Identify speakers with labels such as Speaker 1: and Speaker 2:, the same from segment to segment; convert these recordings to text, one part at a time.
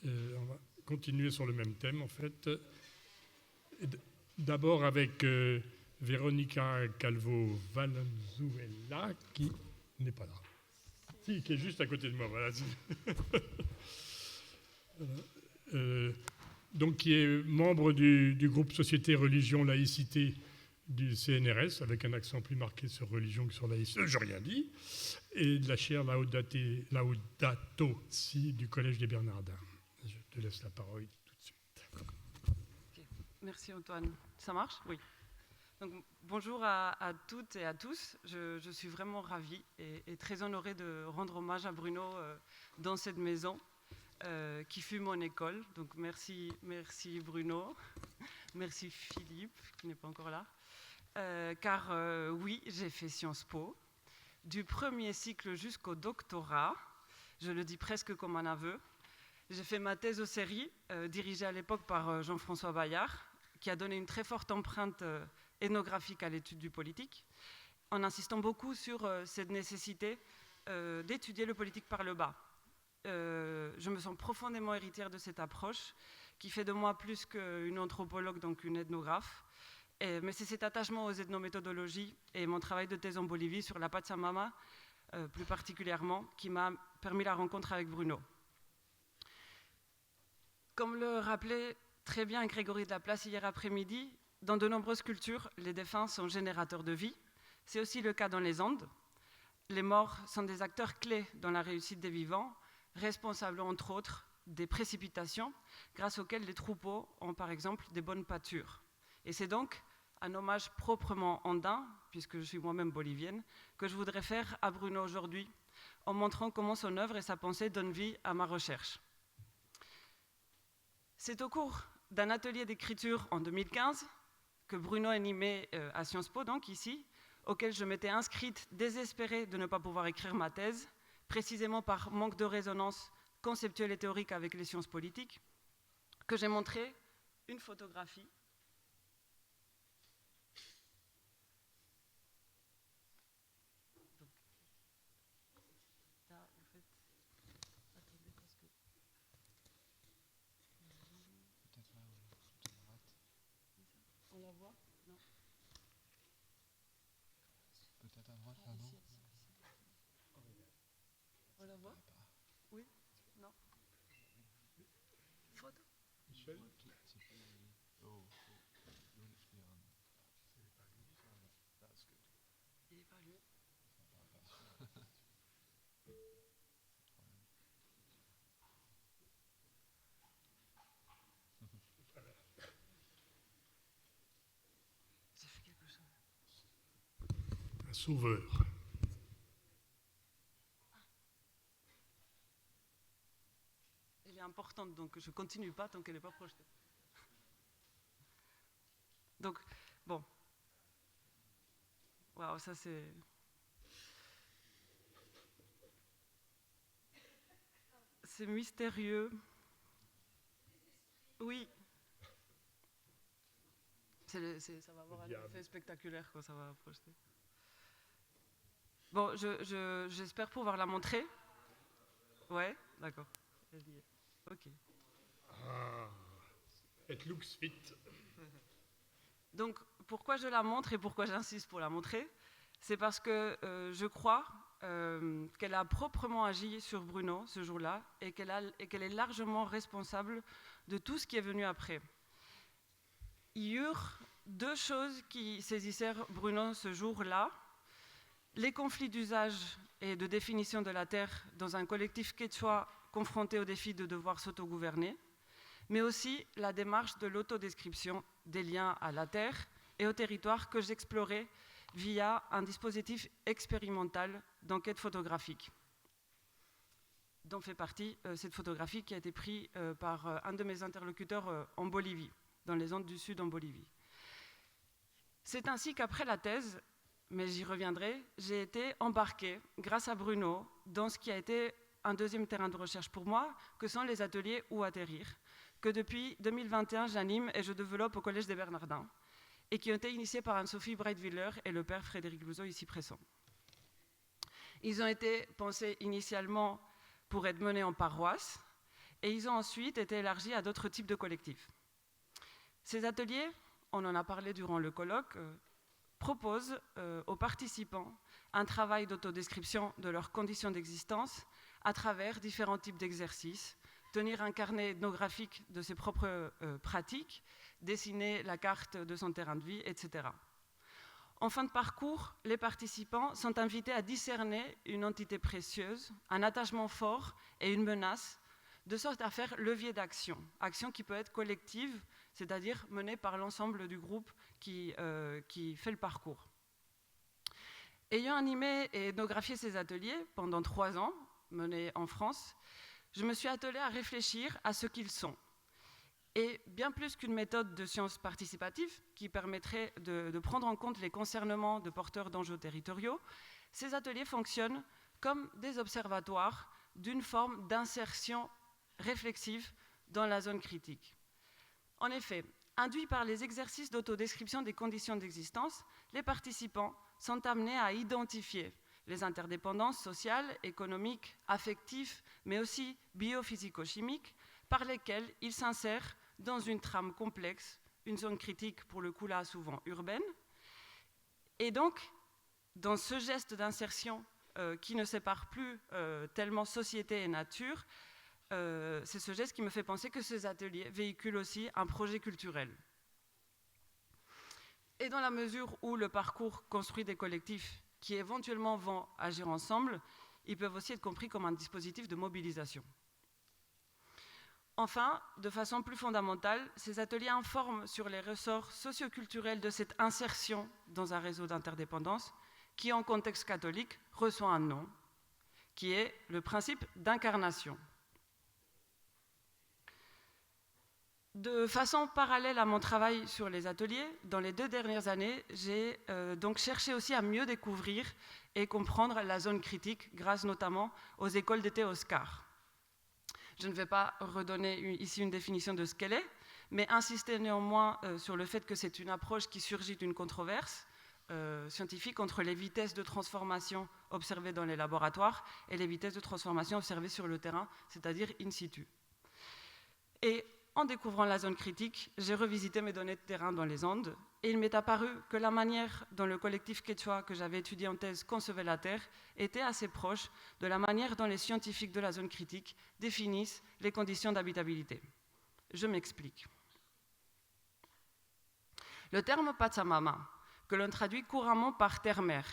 Speaker 1: On va continuer sur le même thème, en fait. D'abord avec Véronica Calvo-Valenzuela, qui n'est pas là. Si, qui est juste à côté de moi, voilà. Donc, qui est membre du groupe Société, Religion, Laïcité du CNRS, avec un accent plus marqué sur religion que sur laïcité, j'ai rien dit, et de la chaire Laudato Si du Collège des Bernardins. Je te laisse la parole tout de suite.
Speaker 2: Okay. Merci Antoine. Ça marche? Oui. Donc, bonjour à toutes et à tous. Je suis vraiment ravie et très honorée de rendre hommage à Bruno dans cette maison qui fut mon école. Donc merci Bruno, merci Philippe qui n'est pas encore là. Car oui, j'ai fait Sciences Po, du premier cycle jusqu'au doctorat. Je le dis presque comme un aveu. J'ai fait ma thèse aux séries, dirigée à l'époque par Jean-François Bayard, qui a donné une très forte empreinte ethnographique à l'étude du politique, en insistant beaucoup sur cette nécessité d'étudier le politique par le bas. Je me sens profondément héritière de cette approche, qui fait de moi plus qu'une anthropologue, donc une ethnographe. Mais c'est cet attachement aux ethnométhodologies et mon travail de thèse en Bolivie sur la Pachamama, plus particulièrement, qui m'a permis la rencontre avec Bruno. Comme le rappelait très bien Grégory de la Place hier après-midi, dans de nombreuses cultures, les défunts sont générateurs de vie. C'est aussi le cas dans les Andes. Les morts sont des acteurs clés dans la réussite des vivants, responsables entre autres des précipitations, grâce auxquelles les troupeaux ont par exemple des bonnes pâtures. Et c'est donc un hommage proprement andin, puisque je suis moi-même bolivienne, que je voudrais faire à Bruno aujourd'hui, en montrant comment son œuvre et sa pensée donnent vie à ma recherche. C'est au cours d'un atelier d'écriture en 2015 que Bruno animait à Sciences Po, donc ici, auquel je m'étais inscrite désespérée de ne pas pouvoir écrire ma thèse, précisément par manque de résonance conceptuelle et théorique avec les sciences politiques, que j'ai montré une photographie On la voit? Non.
Speaker 3: Peut-être à droite, là, non?
Speaker 2: On la voit? Oui? Non? Photo?
Speaker 1: Michel?
Speaker 3: Oh,
Speaker 2: il n'est pas lui. J'ai fait quelque chose.
Speaker 1: Un sauveur.
Speaker 2: Elle est importante, donc je ne continue pas tant qu'elle n'est pas projetée. Donc, bon. Waouh, ça c'est... C'est mystérieux. Oui. Ça va avoir un effet spectaculaire quand ça va projeter. Bon, j'espère pouvoir la montrer. Ouais, d'accord. Ok.
Speaker 1: Ah, it looks fit.
Speaker 2: Donc, pourquoi je la montre et pourquoi j'insiste pour la montrer? C'est parce que je crois qu'elle a proprement agi sur Bruno ce jour-là et qu'elle est largement responsable de tout ce qui est venu après. Il y eurent deux choses qui saisissèrent Bruno ce jour-là. Les conflits d'usage et de définition de la terre dans un collectif quechua confronté au défi de devoir s'autogouverner, mais aussi la démarche de l'autodescription des liens à la terre et au territoire que j'explorais via un dispositif expérimental d'enquête photographique, dont fait partie cette photographie qui a été prise par un de mes interlocuteurs en Bolivie, dans les Andes du Sud en Bolivie. C'est ainsi qu'après la thèse, mais j'y reviendrai, j'ai été embarquée, grâce à Bruno, dans ce qui a été un deuxième terrain de recherche pour moi, que sont les ateliers Où atterrir, que depuis 2021 j'anime et je développe au Collège des Bernardins, et qui ont été initiés par Anne-Sophie Breitwiller et le père Frédéric Louzeau, ici présent. Ils ont été pensés initialement pour être menés en paroisse, et ils ont ensuite été élargis à d'autres types de collectifs. Ces ateliers, on en a parlé durant le colloque, proposent aux participants un travail d'autodescription de leurs conditions d'existence à travers différents types d'exercices, tenir un carnet ethnographique de ses propres pratiques, dessiner la carte de son terrain de vie, etc. En fin de parcours, les participants sont invités à discerner une entité précieuse, un attachement fort et une menace, de sorte à faire levier d'action, action qui peut être collective, c'est-à-dire menée par l'ensemble du groupe qui fait le parcours. Ayant animé et ethnographié ces ateliers pendant 3 ans, menés en France, je me suis attelée à réfléchir à ce qu'ils sont. Et bien plus qu'une méthode de sciences participatives qui permettrait de prendre en compte les concernements de porteurs d'enjeux territoriaux, ces ateliers fonctionnent comme des observatoires d'une forme d'insertion réflexive dans la zone critique. En effet, induits par les exercices d'autodescription des conditions d'existence, les participants sont amenés à identifier les interdépendances sociales, économiques, affectives, mais aussi biophysico-chimiques, par lesquelles ils s'insèrent dans une trame complexe, une zone critique pour le coup là souvent urbaine. Et donc, dans ce geste d'insertion qui ne sépare plus tellement société et nature, c'est ce geste qui me fait penser que ces ateliers véhiculent aussi un projet culturel. Et dans la mesure où le parcours construit des collectifs qui éventuellement vont agir ensemble, ils peuvent aussi être compris comme un dispositif de mobilisation. Enfin, de façon plus fondamentale, ces ateliers informent sur les ressorts socioculturels de cette insertion dans un réseau d'interdépendance qui, en contexte catholique, reçoit un nom, qui est le principe d'incarnation. De façon parallèle à mon travail sur les ateliers, dans les 2 dernières années, j'ai donc cherché aussi à mieux découvrir et comprendre la zone critique, grâce notamment aux écoles d'été Oscar. Je ne vais pas redonner ici une définition de ce qu'elle est, mais insister néanmoins sur le fait que c'est une approche qui surgit d'une controverse scientifique entre les vitesses de transformation observées dans les laboratoires et les vitesses de transformation observées sur le terrain, c'est-à-dire in situ. Et en découvrant la zone critique, j'ai revisité mes données de terrain dans les Andes et il m'est apparu que la manière dont le collectif quechua que j'avais étudié en thèse concevait la Terre était assez proche de la manière dont les scientifiques de la zone critique définissent les conditions d'habitabilité. Je m'explique. Le terme Pachamama, que l'on traduit couramment par terre-mère,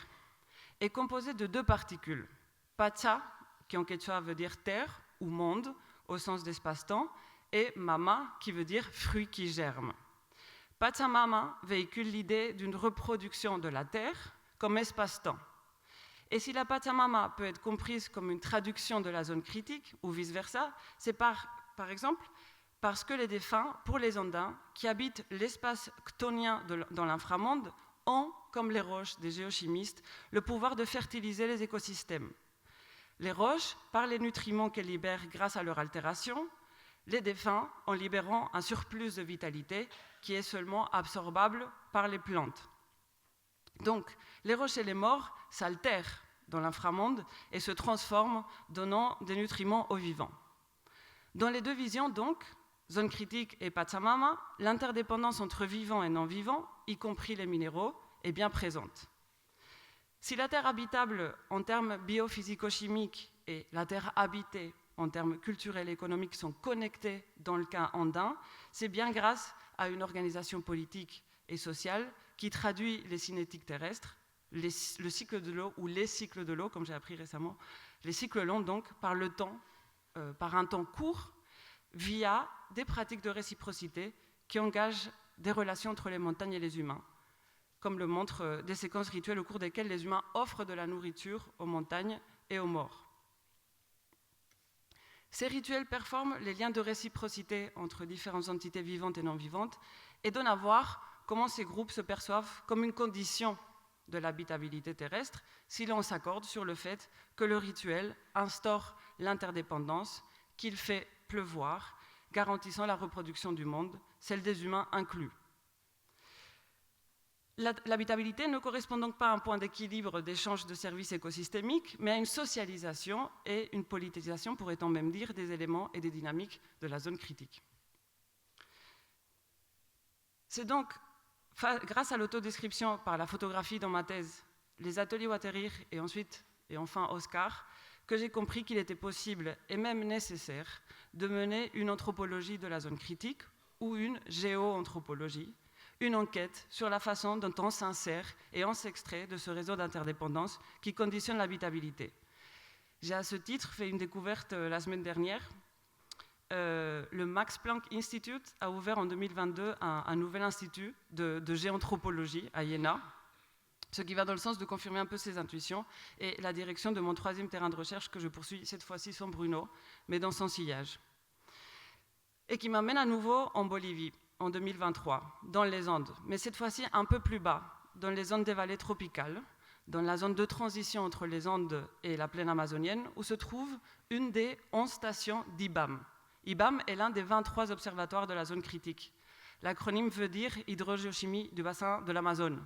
Speaker 2: est composé de 2 particules. Pacha, qui en quechua veut dire terre ou monde, au sens d'espace-temps, et mama, qui veut dire fruit qui germe. Pachamama véhicule l'idée d'une reproduction de la terre comme espace-temps. Et si la Pachamama peut être comprise comme une traduction de la zone critique, ou vice-versa, c'est par exemple parce que les défunts, pour les Andins, qui habitent l'espace chtonien dans l'inframonde, ont, comme les roches des géochimistes, le pouvoir de fertiliser les écosystèmes. Les roches, par les nutriments qu'elles libèrent grâce à leur altération, les défunts en libérant un surplus de vitalité qui est seulement absorbable par les plantes. Donc, les roches et les morts s'altèrent dans l'inframonde et se transforment, donnant des nutriments aux vivants. Dans les 2 visions, donc, zone critique et Pachamama, l'interdépendance entre vivants et non-vivants, y compris les minéraux, est bien présente. Si la Terre habitable en termes biophysico-chimiques et la Terre habitée en termes culturels et économiques sont connectés dans le cas andin, c'est bien grâce à une organisation politique et sociale qui traduit les cinétiques terrestres, le cycle de l'eau ou les cycles de l'eau, comme j'ai appris récemment, les cycles longs donc par le temps, par un temps court, via des pratiques de réciprocité qui engagent des relations entre les montagnes et les humains, comme le montrent des séquences rituelles au cours desquelles les humains offrent de la nourriture aux montagnes et aux morts. Ces rituels performent les liens de réciprocité entre différentes entités vivantes et non vivantes et donnent à voir comment ces groupes se perçoivent comme une condition de l'habitabilité terrestre si l'on s'accorde sur le fait que le rituel instaure l'interdépendance, qu'il fait pleuvoir, garantissant la reproduction du monde, celle des humains inclus. L'habitabilité ne correspond donc pas à un point d'équilibre d'échange de services écosystémiques, mais à une socialisation et une politisation, pourrait-on même dire, des éléments et des dynamiques de la zone critique. C'est donc grâce à l'autodescription par la photographie dans ma thèse, les ateliers Waterir et ensuite, et enfin Oscar, que j'ai compris qu'il était possible et même nécessaire de mener une anthropologie de la zone critique ou une géoanthropologie, une enquête sur la façon dont on s'insère et on s'extrait de ce réseau d'interdépendance qui conditionne l'habitabilité. J'ai à ce titre fait une découverte la semaine dernière. Le Max Planck Institute a ouvert en 2022 un nouvel institut de géanthropologie à Iéna, ce qui va dans le sens de confirmer un peu ses intuitions et la direction de mon 3e terrain de recherche que je poursuis cette fois-ci sans Bruno, mais dans son sillage. Et qui m'amène à nouveau en Bolivie, en 2023, dans les Andes, mais cette fois-ci un peu plus bas, dans les zones des vallées tropicales, dans la zone de transition entre les Andes et la plaine amazonienne, où se trouve une des 11 stations d'IBAM. IBAM est l'un des 23 observatoires de la zone critique. L'acronyme veut dire Hydrogéochimie du bassin de l'Amazone.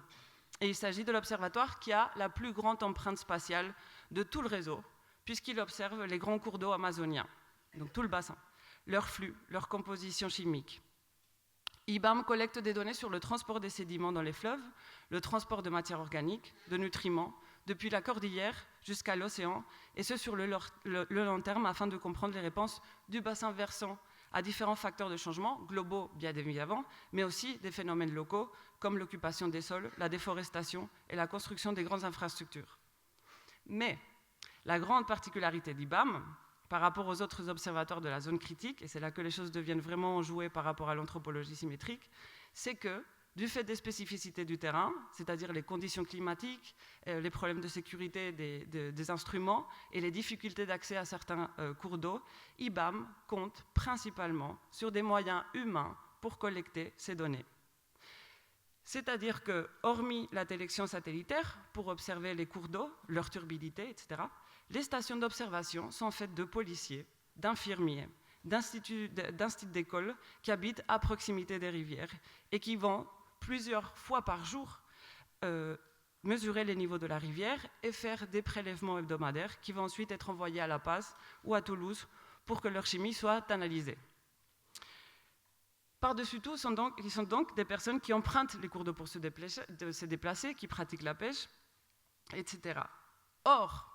Speaker 2: Et il s'agit de l'observatoire qui a la plus grande empreinte spatiale de tout le réseau, puisqu'il observe les grands cours d'eau amazoniens, donc tout le bassin, leur flux, leur composition chimique. IBAM collecte des données sur le transport des sédiments dans les fleuves, le transport de matières organiques, de nutriments, depuis la cordillère jusqu'à l'océan, et ce sur le long terme afin de comprendre les réponses du bassin versant à différents facteurs de changement, globaux bien évidemment, mais aussi des phénomènes locaux comme l'occupation des sols, la déforestation et la construction des grandes infrastructures. Mais la grande particularité d'IBAM, par rapport aux autres observateurs de la zone critique, et c'est là que les choses deviennent vraiment jouées par rapport à l'anthropologie symétrique, c'est que, du fait des spécificités du terrain, c'est-à-dire les conditions climatiques, les problèmes de sécurité des instruments et les difficultés d'accès à certains cours d'eau, IBAM compte principalement sur des moyens humains pour collecter ces données. C'est-à-dire que, hormis la détection satellitaire, pour observer les cours d'eau, leur turbidité, etc., les stations d'observation sont faites de policiers, d'infirmiers, d'instituts d'école qui habitent à proximité des rivières et qui vont plusieurs fois par jour mesurer les niveaux de la rivière et faire des prélèvements hebdomadaires qui vont ensuite être envoyés à La Paz ou à Toulouse pour que leur chimie soit analysée. Par-dessus tout, ils sont donc des personnes qui empruntent les cours d'eau pour se déplacer, qui pratiquent la pêche, etc. Or,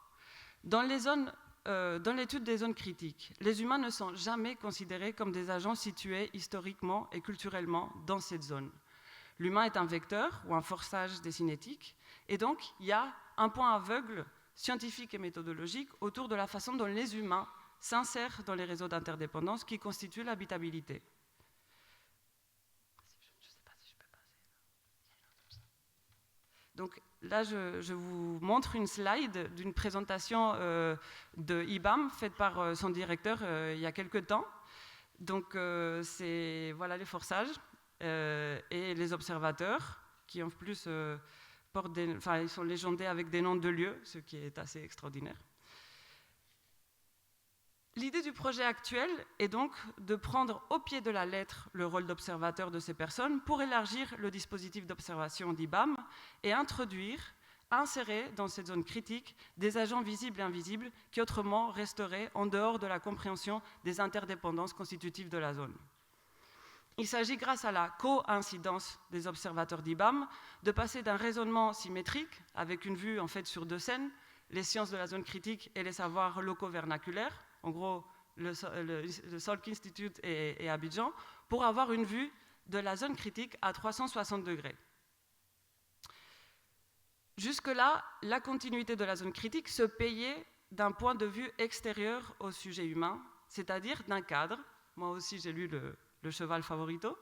Speaker 2: dans l'étude des zones critiques, les humains ne sont jamais considérés comme des agents situés historiquement et culturellement dans cette zone. L'humain est un vecteur ou un forçage des cinétiques, et donc il y a un point aveugle scientifique et méthodologique autour de la façon dont les humains s'insèrent dans les réseaux d'interdépendance qui constituent l'habitabilité. Donc là, je vous montre une slide d'une présentation de IBAM faite par son directeur il y a quelques temps. Donc c'est voilà les forçages et les observateurs qui en plus ils sont légendés avec des noms de lieux, ce qui est assez extraordinaire. L'idée du projet actuel est donc de prendre au pied de la lettre le rôle d'observateur de ces personnes pour élargir le dispositif d'observation d'IBAM et insérer dans cette zone critique des agents visibles et invisibles qui autrement resteraient en dehors de la compréhension des interdépendances constitutives de la zone. Il s'agit, grâce à la coïncidence des observateurs d'IBAM, de passer d'un raisonnement symétrique, avec une vue en fait sur deux scènes, les sciences de la zone critique et les savoirs locaux vernaculaires, en gros le Salk Institute et Abidjan, pour avoir une vue de la zone critique à 360 degrés. Jusque-là, la continuité de la zone critique se payait d'un point de vue extérieur au sujet humain, c'est-à-dire d'un cadre. Moi aussi, j'ai lu le cheval favorito.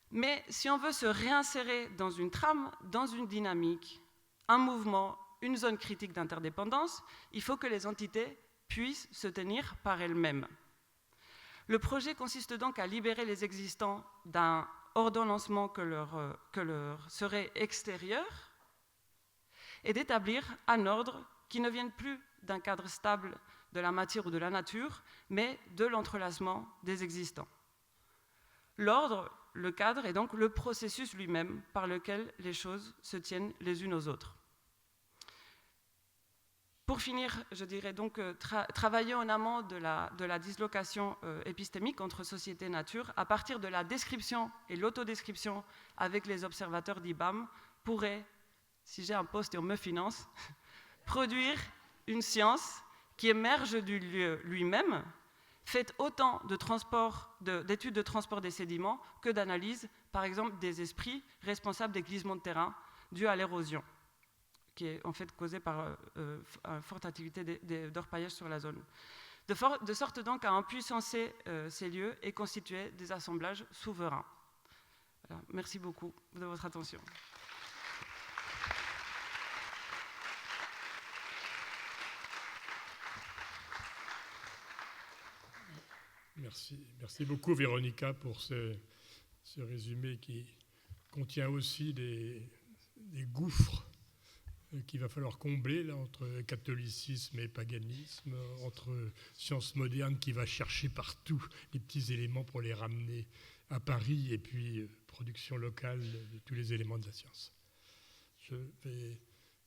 Speaker 2: Mais si on veut se réinsérer dans une trame, dans une dynamique, un mouvement, une zone critique d'interdépendance, il faut que les entités puissent se tenir par elles-mêmes. Le projet consiste donc à libérer les existants d'un ordonnancement que leur serait extérieur et d'établir un ordre qui ne vienne plus d'un cadre stable de la matière ou de la nature, mais de l'entrelacement des existants. L'ordre le cadre est donc le processus lui-même par lequel les choses se tiennent les unes aux autres. Pour finir, je dirais donc travailler en amont de la dislocation épistémique entre société et nature, à partir de la description et l'autodescription avec les observateurs d'IBAM, pourrait, si j'ai un poste et on me finance, produire une science qui émerge du lieu lui-même, faite autant d'études de transport des sédiments que d'analyse, par exemple, des esprits responsables des glissements de terrain dus à l'érosion, qui est en fait causée par une forte activité d'orpaillage sur la zone. De sorte donc à impuissancer ces lieux et constituer des assemblages souverains. Voilà. Merci beaucoup de votre attention.
Speaker 1: Merci beaucoup Véronica pour ce résumé qui contient aussi des gouffres qu'il va falloir combler là, entre catholicisme et paganisme, entre science moderne qui va chercher partout les petits éléments pour les ramener à Paris et puis production locale de tous les éléments de la science. Je vais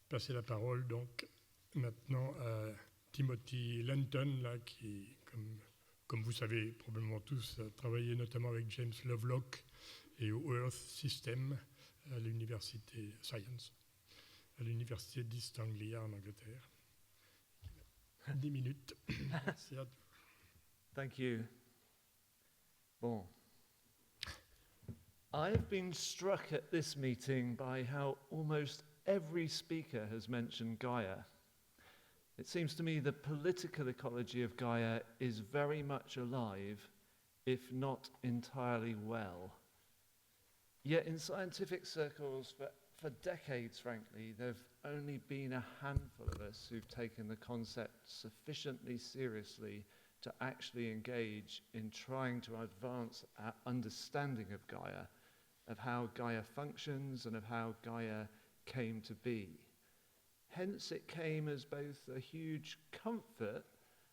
Speaker 1: passer la parole donc maintenant à Timothy Lenton là, qui, comme vous savez probablement tous, a travaillé notamment avec James Lovelock et au Earth System à l'université Science, à l'université d'East Anglia en Angleterre. 10 minutes. Merci à tous.
Speaker 4: Thank you. Bon. I've been struck at this meeting by how almost every speaker has mentioned Gaia. It seems to me the political ecology of Gaia is very much alive, if not entirely well. Yet in scientific circles, for decades, frankly, there have only been a handful of us who've taken the concept sufficiently seriously to actually engage in trying to advance our understanding of Gaia, of how Gaia functions and of how Gaia came to be. Hence, it came as both a huge comfort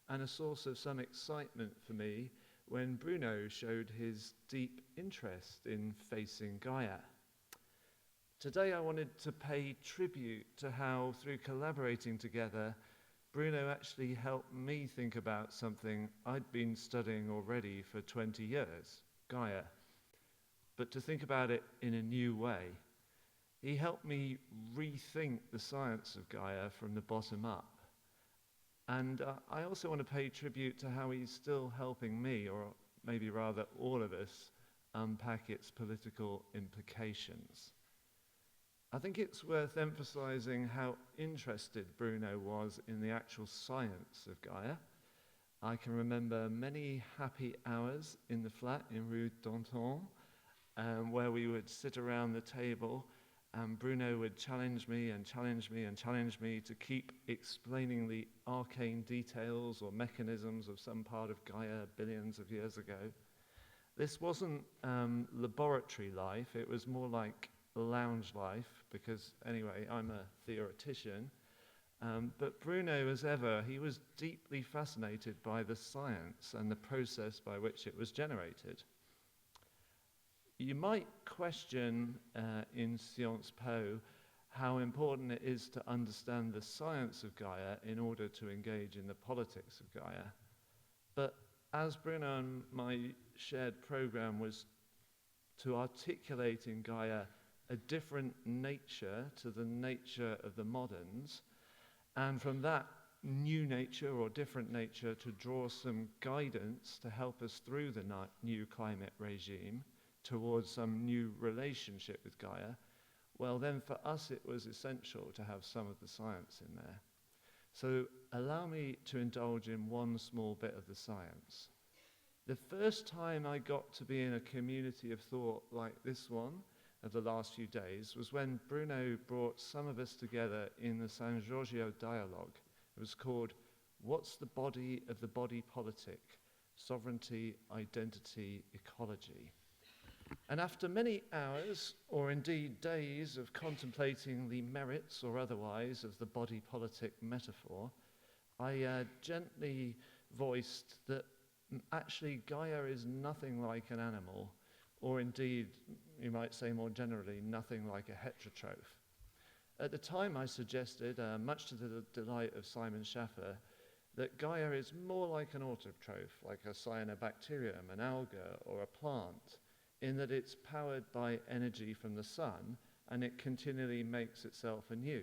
Speaker 4: and a source of some excitement for me when Bruno showed his deep interest in facing Gaia. Today, I wanted to pay tribute to how, through collaborating together, Bruno actually helped me think about something I'd been studying already for 20 years, Gaia, but to think about it in a new way. He helped me rethink the science of Gaia from the bottom up. And I also want to pay tribute to how he's still helping me, or maybe rather all of us, unpack its political implications. I think it's worth emphasizing how interested Bruno was in the actual science of Gaia. I can remember many happy hours in the flat in Rue d'Anton, where we would sit around the table and Bruno would challenge me and challenge me and challenge me to keep explaining the arcane details or mechanisms of some part of Gaia billions of years ago. This wasn't laboratory life, it was more like lounge life, because anyway, I'm a theoretician. But Bruno, as ever, he was deeply fascinated by the science and the process by which it was generated. You might question in Sciences Po how important it is to understand the science of Gaia in order to engage in the politics of Gaia. But as Bruno and my shared program was to articulate in Gaia a different nature to the nature of the moderns, and from that new nature or different nature to draw some guidance to help us through the new climate regime towards some new relationship with Gaia, well then for us it was essential to have some of the science in there. So allow me to indulge in one small bit of the science. The first time I got to be in a community of thought like this one of the last few days was when Bruno brought some of us together in the San Giorgio dialogue. It was called What's the Body of the Body Politic? Sovereignty, Identity, Ecology. And after many hours, or indeed days, of contemplating the merits or otherwise of the body politic metaphor, I gently voiced that actually Gaia is nothing like an animal or indeed, you might say more generally, nothing like a heterotroph. At the time I suggested, much to the delight of Simon Schaffer, that Gaia is more like an autotroph, like a cyanobacterium, an alga, or a plant, in that it's powered by energy from the sun and it continually makes itself anew.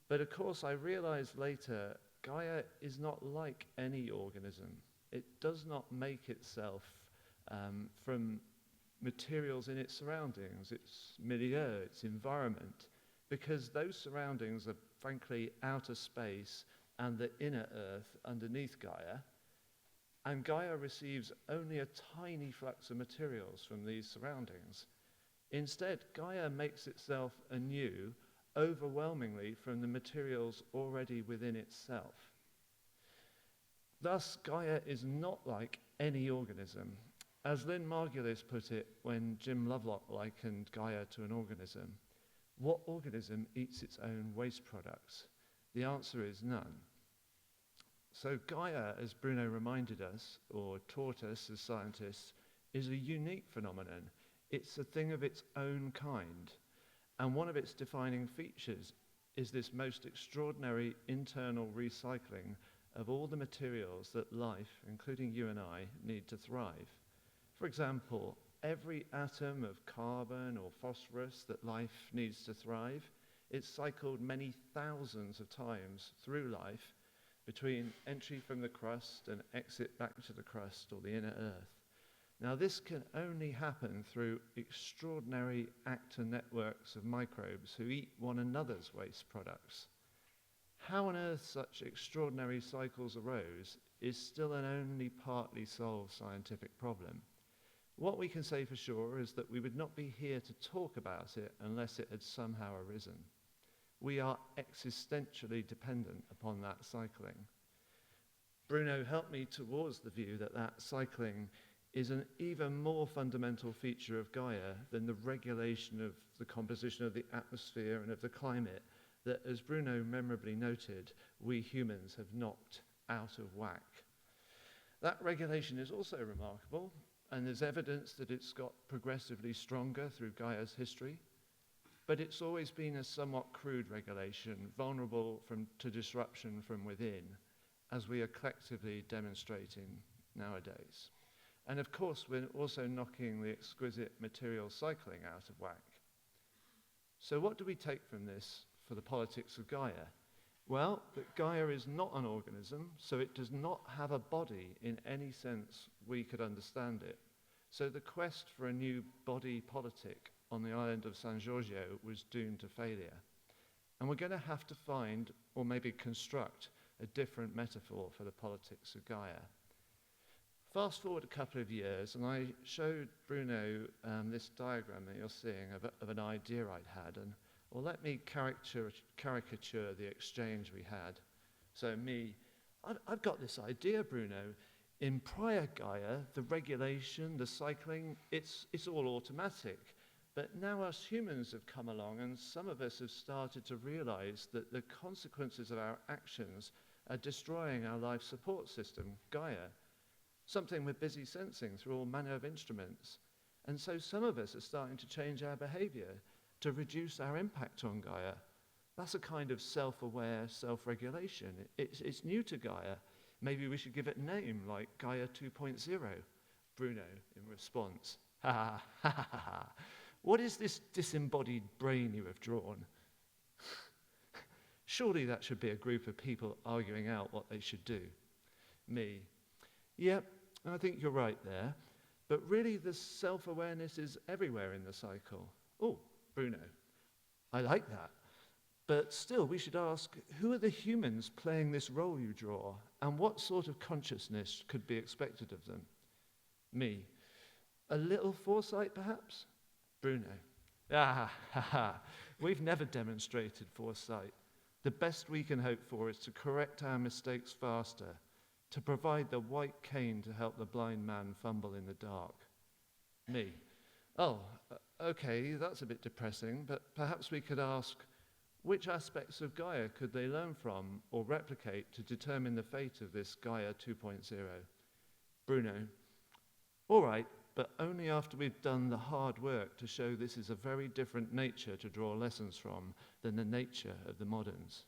Speaker 4: But of course, I realized later, Gaia is not like any organism. It does not make itself from materials in its surroundings, its milieu, its environment, because those surroundings are frankly outer space and the inner earth underneath Gaia, and Gaia receives only a tiny flux of materials from these surroundings. Instead, Gaia makes itself anew overwhelmingly from the materials already within itself. Thus, Gaia is not like any organism. As Lynn Margulis put it when Jim Lovelock likened Gaia to an organism, what organism eats its own waste products? The answer is none. So Gaia, as Bruno reminded us, or taught us as scientists, is a unique phenomenon. It's a thing of its own kind. And one of its defining features is this most extraordinary internal recycling of all the materials that life, including you and I, need to thrive. For example, every atom of carbon or phosphorus that life needs to thrive, it's cycled many thousands of times through life between entry from the crust and exit back to the crust or the inner earth. Now, this can only happen through extraordinary actor networks of microbes who eat one another's waste products. How on earth such extraordinary cycles arose is still an only partly solved scientific problem. What we can say for sure is that we would not be here to talk about it unless it had somehow arisen. We are existentially dependent upon that cycling. Bruno helped me towards the view that that cycling is an even more fundamental feature of Gaia than the regulation of the composition of the atmosphere and of the climate that, as Bruno memorably noted, we humans have knocked out of whack. That regulation is also remarkable, and there's evidence that it's got progressively stronger through Gaia's history, but it's always been a somewhat crude regulation, vulnerable to disruption from within, as we are collectively demonstrating nowadays. And of course, we're also knocking the exquisite material cycling out of whack. So what do we take from this for the politics of Gaia? Well, that Gaia is not an organism, so it does not have a body in any sense we could understand it. So the quest for a new body politic on the island of San Giorgio was doomed to failure. And we're going to have to find, or maybe construct, a different metaphor for the politics of Gaia. Fast forward a couple of years, and I showed Bruno this diagram that you're seeing of an idea I'd had, and well, let me caricature the exchange we had. So me, I've got this idea, Bruno. In prior Gaia, the regulation, the cycling, it's all automatic. But now us humans have come along, and some of us have started to realize that the consequences of our actions are destroying our life support system, Gaia, something we're busy sensing through all manner of instruments. And so some of us are starting to change our behavior to reduce our impact on Gaia. That's a kind of self-aware self-regulation. It's new to Gaia. Maybe we should give it a name, like Gaia 2.0. Bruno, in response, ha ha ha ha ha. What is this disembodied brain you have drawn? Surely that should be a group of people arguing out what they should do. Me, yep, I think you're right there. But really, the self-awareness is everywhere in the cycle. Oh, Bruno, I like that. But still, we should ask, who are the humans playing this role you draw, and what sort of consciousness could be expected of them? Me, a little foresight, perhaps? Bruno, ah, ha, ha. We've never demonstrated foresight. The best we can hope for is to correct our mistakes faster, to provide the white cane to help the blind man fumble in the dark. Me, oh, okay, that's a bit depressing, but perhaps we could ask, which aspects of Gaia could they learn from or replicate to determine the fate of this Gaia 2.0? Bruno, all right, but only after we've done the hard work to show this is a very different nature to draw lessons from than the nature of the moderns.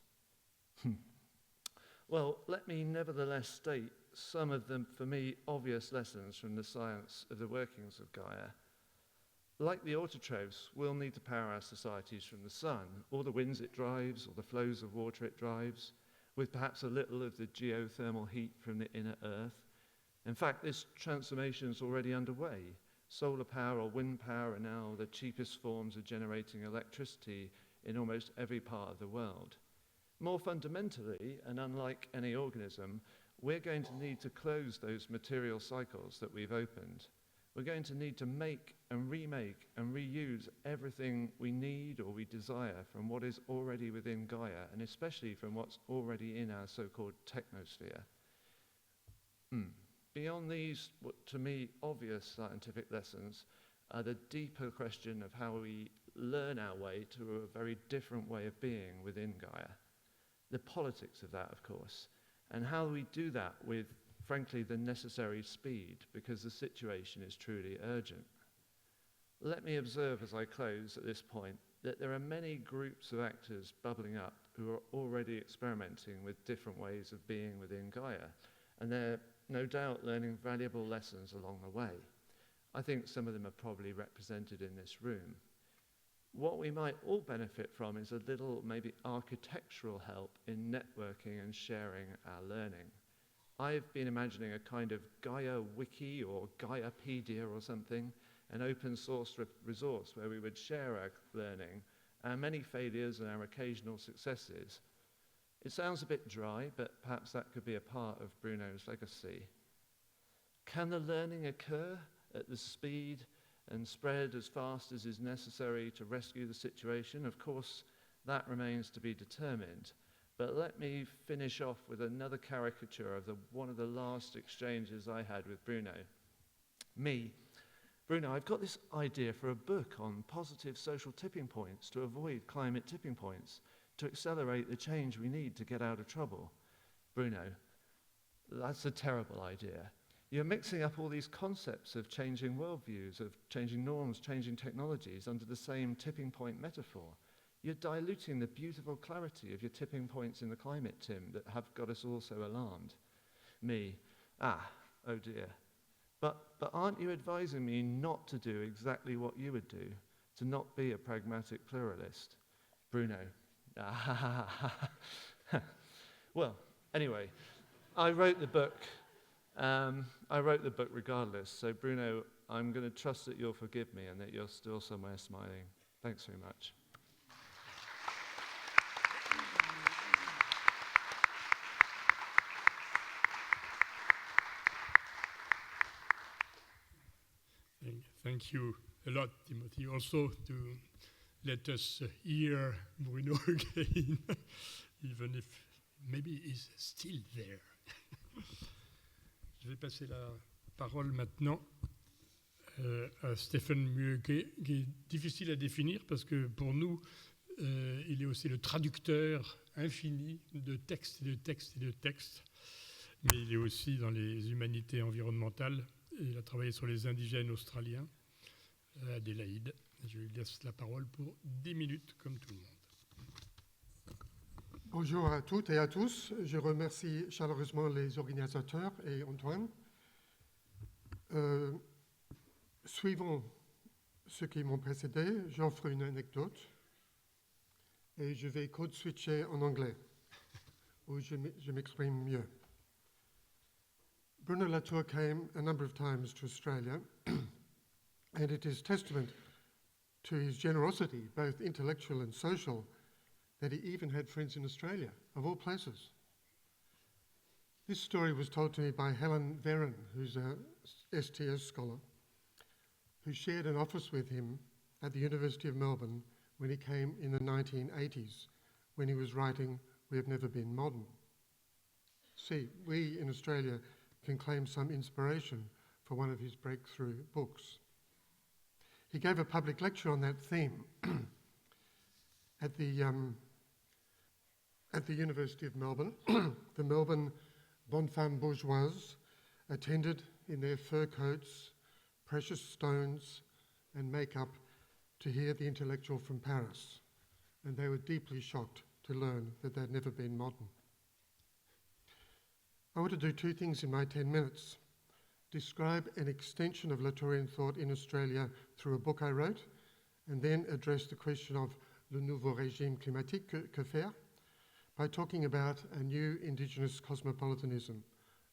Speaker 4: Well, let me nevertheless state some of the, for me, obvious lessons from the science of the workings of Gaia. Like the autotrophs, we'll need to power our societies from the sun, or the winds it drives, or the flows of water it drives, with perhaps a little of the geothermal heat from the inner earth. In fact, this transformation is already underway. Solar power or wind power are now the cheapest forms of generating electricity in almost every part of the world. More fundamentally, and unlike any organism, we're going to need to close those material cycles that we've opened. We're going to need to make and remake and reuse everything we need or we desire from what is already within Gaia, and especially from what's already in our so-called technosphere. Beyond these, what to me, obvious scientific lessons are the deeper question of how we learn our way to a very different way of being within Gaia. The politics of that, of course, and how we do that with, frankly, the necessary speed, because the situation is truly urgent. Let me observe as I close at this point that there are many groups of actors bubbling up who are already experimenting with different ways of being within Gaia, and they're no doubt learning valuable lessons along the way. I think some of them are probably represented in this room. What we might all benefit from is a little, maybe architectural help in networking and sharing our learning. I've been imagining a kind of Gaia Wiki or Gaiapedia or something, an open source resource where we would share our learning, our many failures and our occasional successes. It sounds a bit dry, but perhaps that could be a part of Bruno's legacy. Can the learning occur at the speed and spread as fast as is necessary to rescue the situation? Of course, that remains to be determined. But let me finish off with another caricature of one of the last exchanges I had with Bruno. Bruno, I've got this idea for a book on positive social tipping points to avoid climate tipping points, to accelerate the change we need to get out of trouble. Bruno, that's a terrible idea. You're mixing up all these concepts of changing worldviews, of changing norms, changing technologies under the same tipping point metaphor. You're diluting the beautiful clarity of your tipping points in the climate, Tim, that have got us all so alarmed. Oh dear. But aren't you advising me not to do exactly what you would do, to not be a pragmatic pluralist? Bruno. Well, anyway, I wrote the book regardless, so Bruno, I'm going to trust that you'll forgive me and that you're still somewhere smiling. Thanks very much.
Speaker 1: Thank you a lot, Timothy, also to let us hear Bruno again, even if maybe he's still there. Je vais passer la parole maintenant à Stephen Mueke, qui est difficile à définir parce que pour nous, il est aussi le traducteur infini de textes et de textes et de textes, mais il est aussi dans les humanités environnementales. Il a travaillé sur les indigènes australiens, à Adélaïde. Je lui laisse la parole pour 10 minutes, comme tout le monde.
Speaker 5: Bonjour à toutes et à tous. Je remercie chaleureusement les organisateurs et Antoine. Suivant ceux qui m'ont précédé, j'offre une anecdote et je vais code-switcher en anglais, où je m'exprime mieux. Bruno Latour came a number of times to Australia, and it is testament to his generosity, both intellectual and social, that he even had friends in Australia, of all places. This story was told to me by Helen Verron, who's a STS scholar, who shared an office with him at the University of Melbourne when he came in the 1980s, when he was writing We Have Never Been Modern. See, we in Australia can claim some inspiration for one of his breakthrough books. He gave a public lecture on that theme at the University of Melbourne. The Melbourne Bonne Femme Bourgeoise attended in their fur coats, precious stones and makeup to hear the intellectual from Paris, and they were deeply shocked to learn that they'd never been modern. I want to do two things in my 10 minutes. Describe an extension of Latourian thought in Australia through a book I wrote, and then address the question of le nouveau régime climatique, que faire, by talking about a new indigenous cosmopolitanism,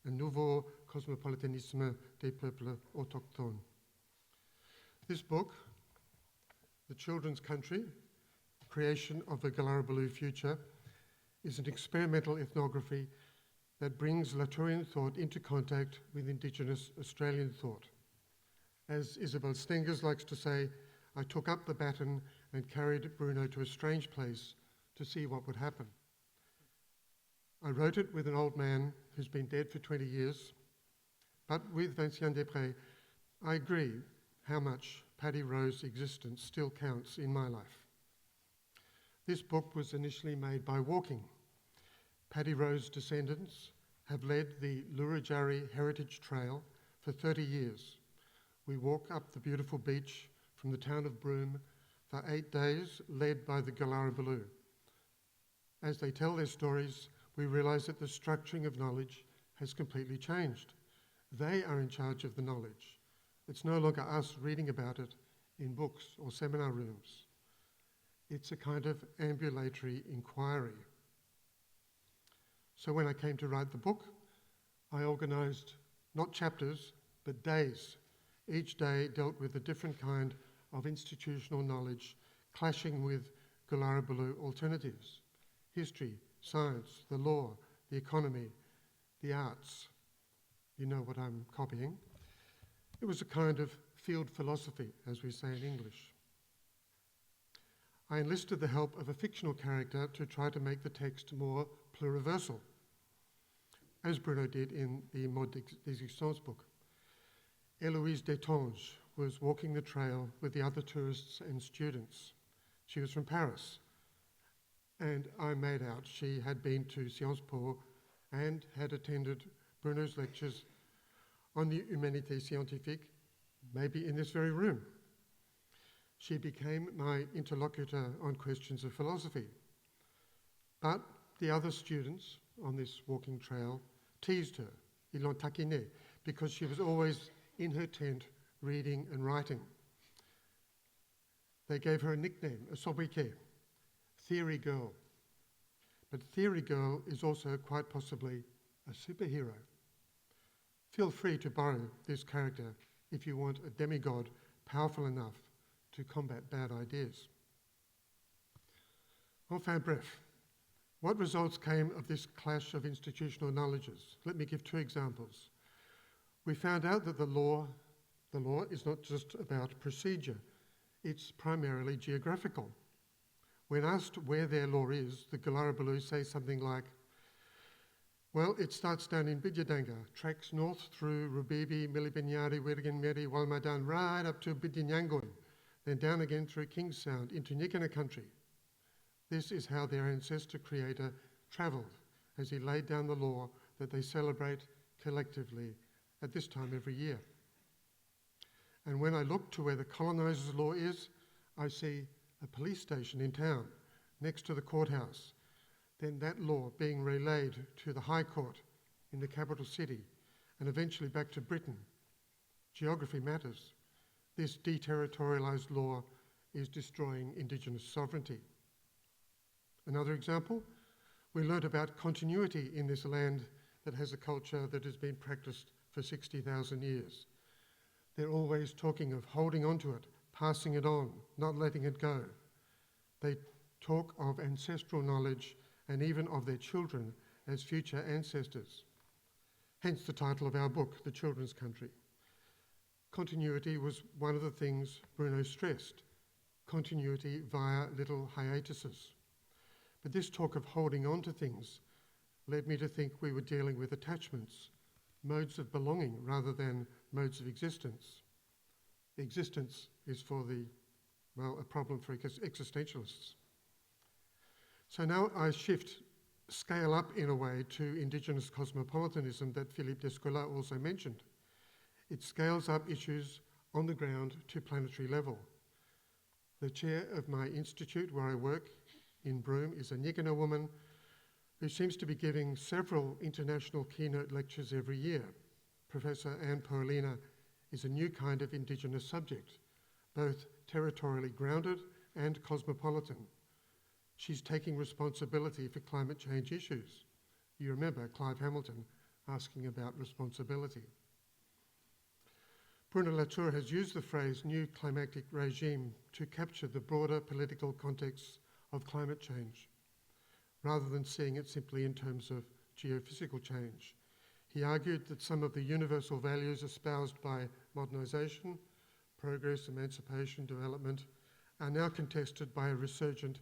Speaker 5: un nouveau cosmopolitanisme des peuples autochtones. This book, The Children's Country, Creation of a Galaribaloo Future, is an experimental ethnography that brings Latourian thought into contact with Indigenous Australian thought. As Isabel Stengers likes to say, I took up the baton and carried Bruno to a strange place to see what would happen. I wrote it with an old man who's been dead for 20 years, but with Vincent Després, I agree how much Paddy Rowe's existence still counts in my life. This book was initially made by walking. Paddy Rowe's descendants have led the Lurujari Heritage Trail for 30 years. We walk up the beautiful beach from the town of Broome for 8 days, led by the Galaribaloo. As they tell their stories, we realise that the structuring of knowledge has completely changed. They are in charge of the knowledge. It's no longer us reading about it in books or seminar rooms. It's a kind of ambulatory inquiry. So when I came to write the book, I organised not chapters, but days. Each day dealt with a different kind of institutional knowledge clashing with Galaribaloo alternatives: history, science, the law, the economy, the arts. You know what I'm copying. It was a kind of field philosophy, as we say in English. I enlisted the help of a fictional character to try to make the text more pluriversal, as Bruno did in the Mode d'Existence book. Héloïse Destange was walking the trail with the other tourists and students. She was from Paris, and I made out she had been to Sciences Po and had attended Bruno's lectures on the Humanité Scientifique, maybe in this very room. She became my interlocutor on questions of philosophy. But the other students on this walking trail teased her, ils l'ont taquinée, because she was always in her tent reading and writing. They gave her a nickname, a sobriquet, Theory Girl. But Theory Girl is also quite possibly a superhero. Feel free to borrow this character if you want a demigod powerful enough to combat bad ideas. Enfin bref, what results came of this clash of institutional knowledges? Let me give two examples. We found out that the law is not just about procedure, it's primarily geographical. When asked where their law is, the Galaribaloo say something like, well, it starts down in Bidyadanga, tracks north through Rubibi, Milibinyari, Wirganmeri, Walmadan, right up to Bidyanyangun, then down again through King's Sound into Nyikana country. This is how their ancestor creator travelled as he laid down the law that they celebrate collectively at this time every year. And when I look to where the coloniser's law is, I see a police station in town next to the courthouse, then that law being relayed to the High Court in the capital city and eventually back to Britain. Geography matters. This deterritorialised law is destroying Indigenous sovereignty. Another example, we learnt about continuity in this land that has a culture that has been practiced for 60,000 years. They're always talking of holding on to it, passing it on, not letting it go. They talk of ancestral knowledge and even of their children as future ancestors. Hence the title of our book, The Children's Country. Continuity was one of the things Bruno stressed, continuity via little hiatuses. But this talk of holding on to things led me to think we were dealing with attachments, modes of belonging rather than modes of existence. Existence is a problem for existentialists. So now I scale up in a way to Indigenous cosmopolitanism that Philippe Descola also mentioned. It scales up issues on the ground to planetary level. The chair of my institute where I work in Broome is a Nyikina woman who seems to be giving several international keynote lectures every year. Professor Anne Paulina is a new kind of Indigenous subject, both territorially grounded and cosmopolitan. She's taking responsibility for climate change issues. You remember Clive Hamilton asking about responsibility. Bruno Latour has used the phrase new climatic regime to capture the broader political context of climate change, rather than seeing it simply in terms of geophysical change. He argued that some of the universal values espoused by modernisation, progress, emancipation, development, are now contested by a resurgent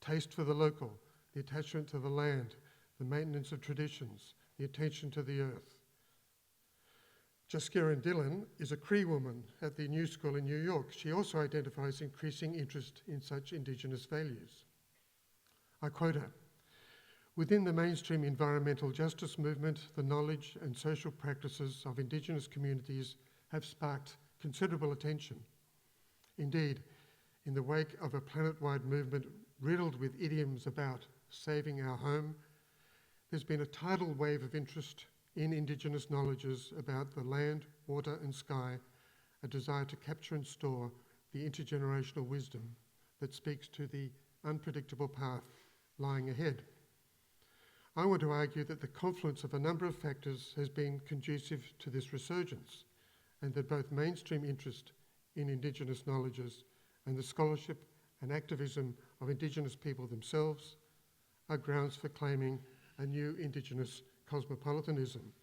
Speaker 5: taste for the local, the attachment to the land, the maintenance of traditions, the attention to the earth. Jaskiran Dillon is a Cree woman at the New School in New York. She also identifies increasing interest in such Indigenous values. I quote her, "Within the mainstream environmental justice movement, the knowledge and social practices of Indigenous communities have sparked considerable attention. Indeed, in the wake of a planet-wide movement riddled with idioms about saving our home, there's been a tidal wave of interest in Indigenous knowledges about the land, water and sky, a desire to capture and store the intergenerational wisdom that speaks to the unpredictable path lying ahead. I want to argue that the confluence of a number of factors has been conducive to this resurgence, and that both mainstream interest in Indigenous knowledges and the scholarship and activism of Indigenous people themselves are grounds for claiming a new Indigenous cosmopolitanism.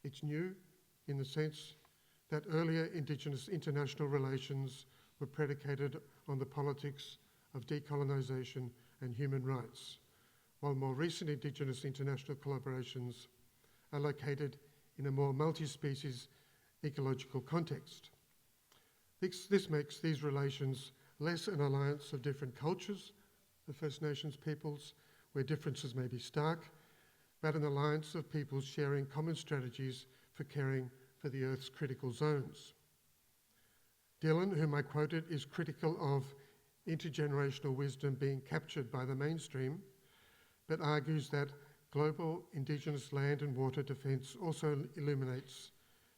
Speaker 5: It's new in the sense that earlier Indigenous international relations were predicated on the politics of decolonisation and human rights, while more recent Indigenous international collaborations are located in a more multi-species ecological context. This makes these relations less an alliance of different cultures, the First Nations peoples, where differences may be stark, but an alliance of peoples sharing common strategies for caring for the Earth's critical zones. Dillon, whom I quoted, is critical of intergenerational wisdom being captured by the mainstream, but argues that global Indigenous land and water defence also illuminates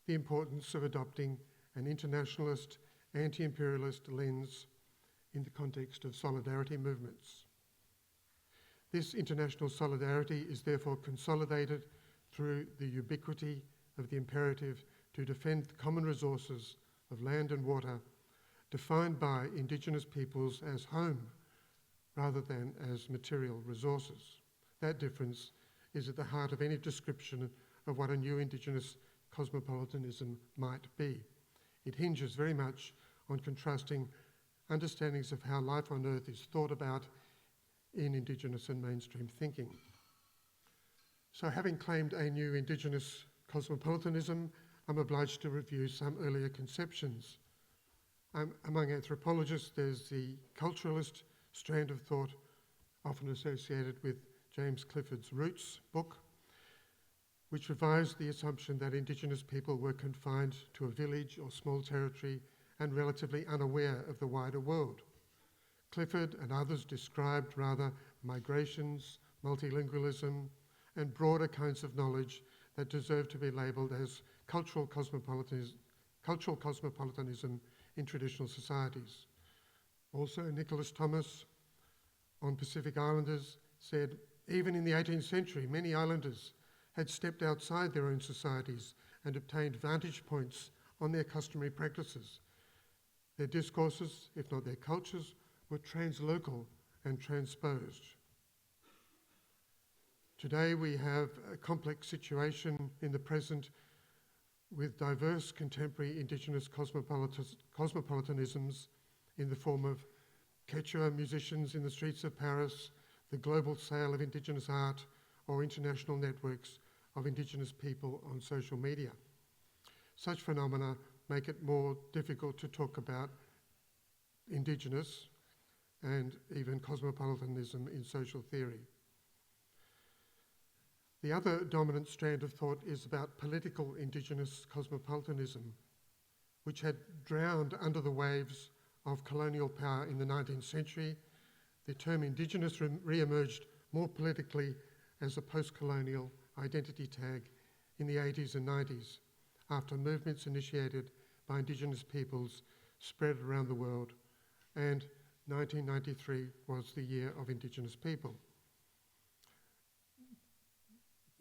Speaker 5: the importance of adopting an internationalist, anti-imperialist lens in the context of solidarity movements. This international solidarity is therefore consolidated through the ubiquity of the imperative to defend the common resources of land and water, defined by Indigenous peoples as home rather than as material resources. That difference is at the heart of any description of what a new Indigenous cosmopolitanism might be. It hinges very much on contrasting understandings of how life on Earth is thought about in Indigenous and mainstream thinking. So, having claimed a new Indigenous cosmopolitanism, I'm obliged to review some earlier conceptions. Among anthropologists, there's the culturalist strand of thought, often associated with James Clifford's Roots book, which revised the assumption that Indigenous people were confined to a village or small territory and relatively unaware of the wider world. Clifford and others described rather migrations, multilingualism, and broader kinds of knowledge that deserve to be labelled as cultural cosmopolitanism in traditional societies. Also, Nicholas Thomas on Pacific Islanders said, even in the 18th century, many islanders had stepped outside their own societies and obtained vantage points on their customary practices. Their discourses, if not their cultures, were translocal and transposed. Today we have a complex situation in the present with diverse contemporary Indigenous cosmopolitanisms in the form of Quechua musicians in the streets of Paris, the global sale of Indigenous art, or international networks of Indigenous people on social media. Such phenomena make it more difficult to talk about Indigenous and even cosmopolitanism in social theory. The other dominant strand of thought is about political Indigenous cosmopolitanism. which had drowned under the waves of colonial power in the 19th century. The term Indigenous re-emerged more politically as a post-colonial identity tag in the 80s and 90s, after movements initiated by Indigenous peoples spread around the world, and 1993 was the year of Indigenous people.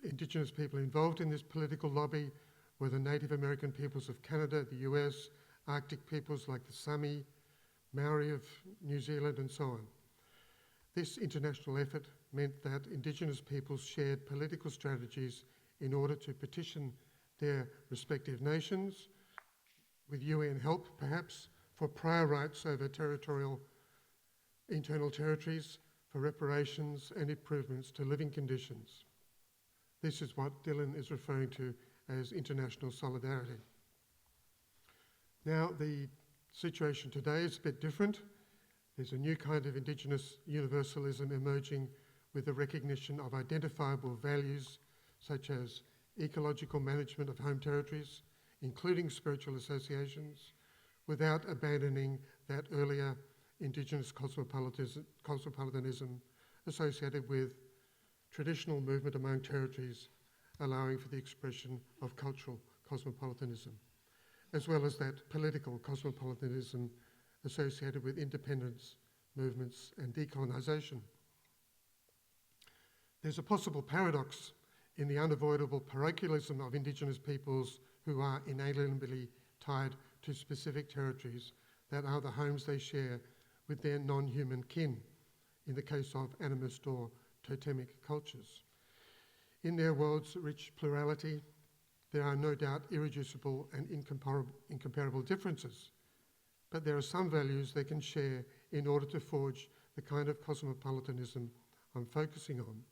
Speaker 5: Indigenous people involved in this political lobby were the Native American peoples of Canada, the US, Arctic peoples like the Sami, Maori of New Zealand, and so on. This international effort meant that Indigenous peoples shared political strategies in order to petition their respective nations, with UN help perhaps, for prior rights over internal territories, for reparations and improvements to living conditions. This is what Dylan is referring to as international solidarity. Now, the situation today is a bit different. There's a new kind of Indigenous universalism emerging with the recognition of identifiable values such as ecological management of home territories, including spiritual associations, without abandoning that earlier Indigenous cosmopolitanism associated with traditional movement among territories, allowing for the expression of cultural cosmopolitanism, as well as that political cosmopolitanism associated with independence movements and decolonisation. There's a possible paradox in the unavoidable parochialism of Indigenous peoples who are inalienably tied to specific territories that are the homes they share with their non-human kin, in the case of animist or totemic cultures. In their world's rich plurality, there are no doubt irreducible and incomparable differences, but there are some values they can share in order to forge the kind of cosmopolitanism I'm focusing on,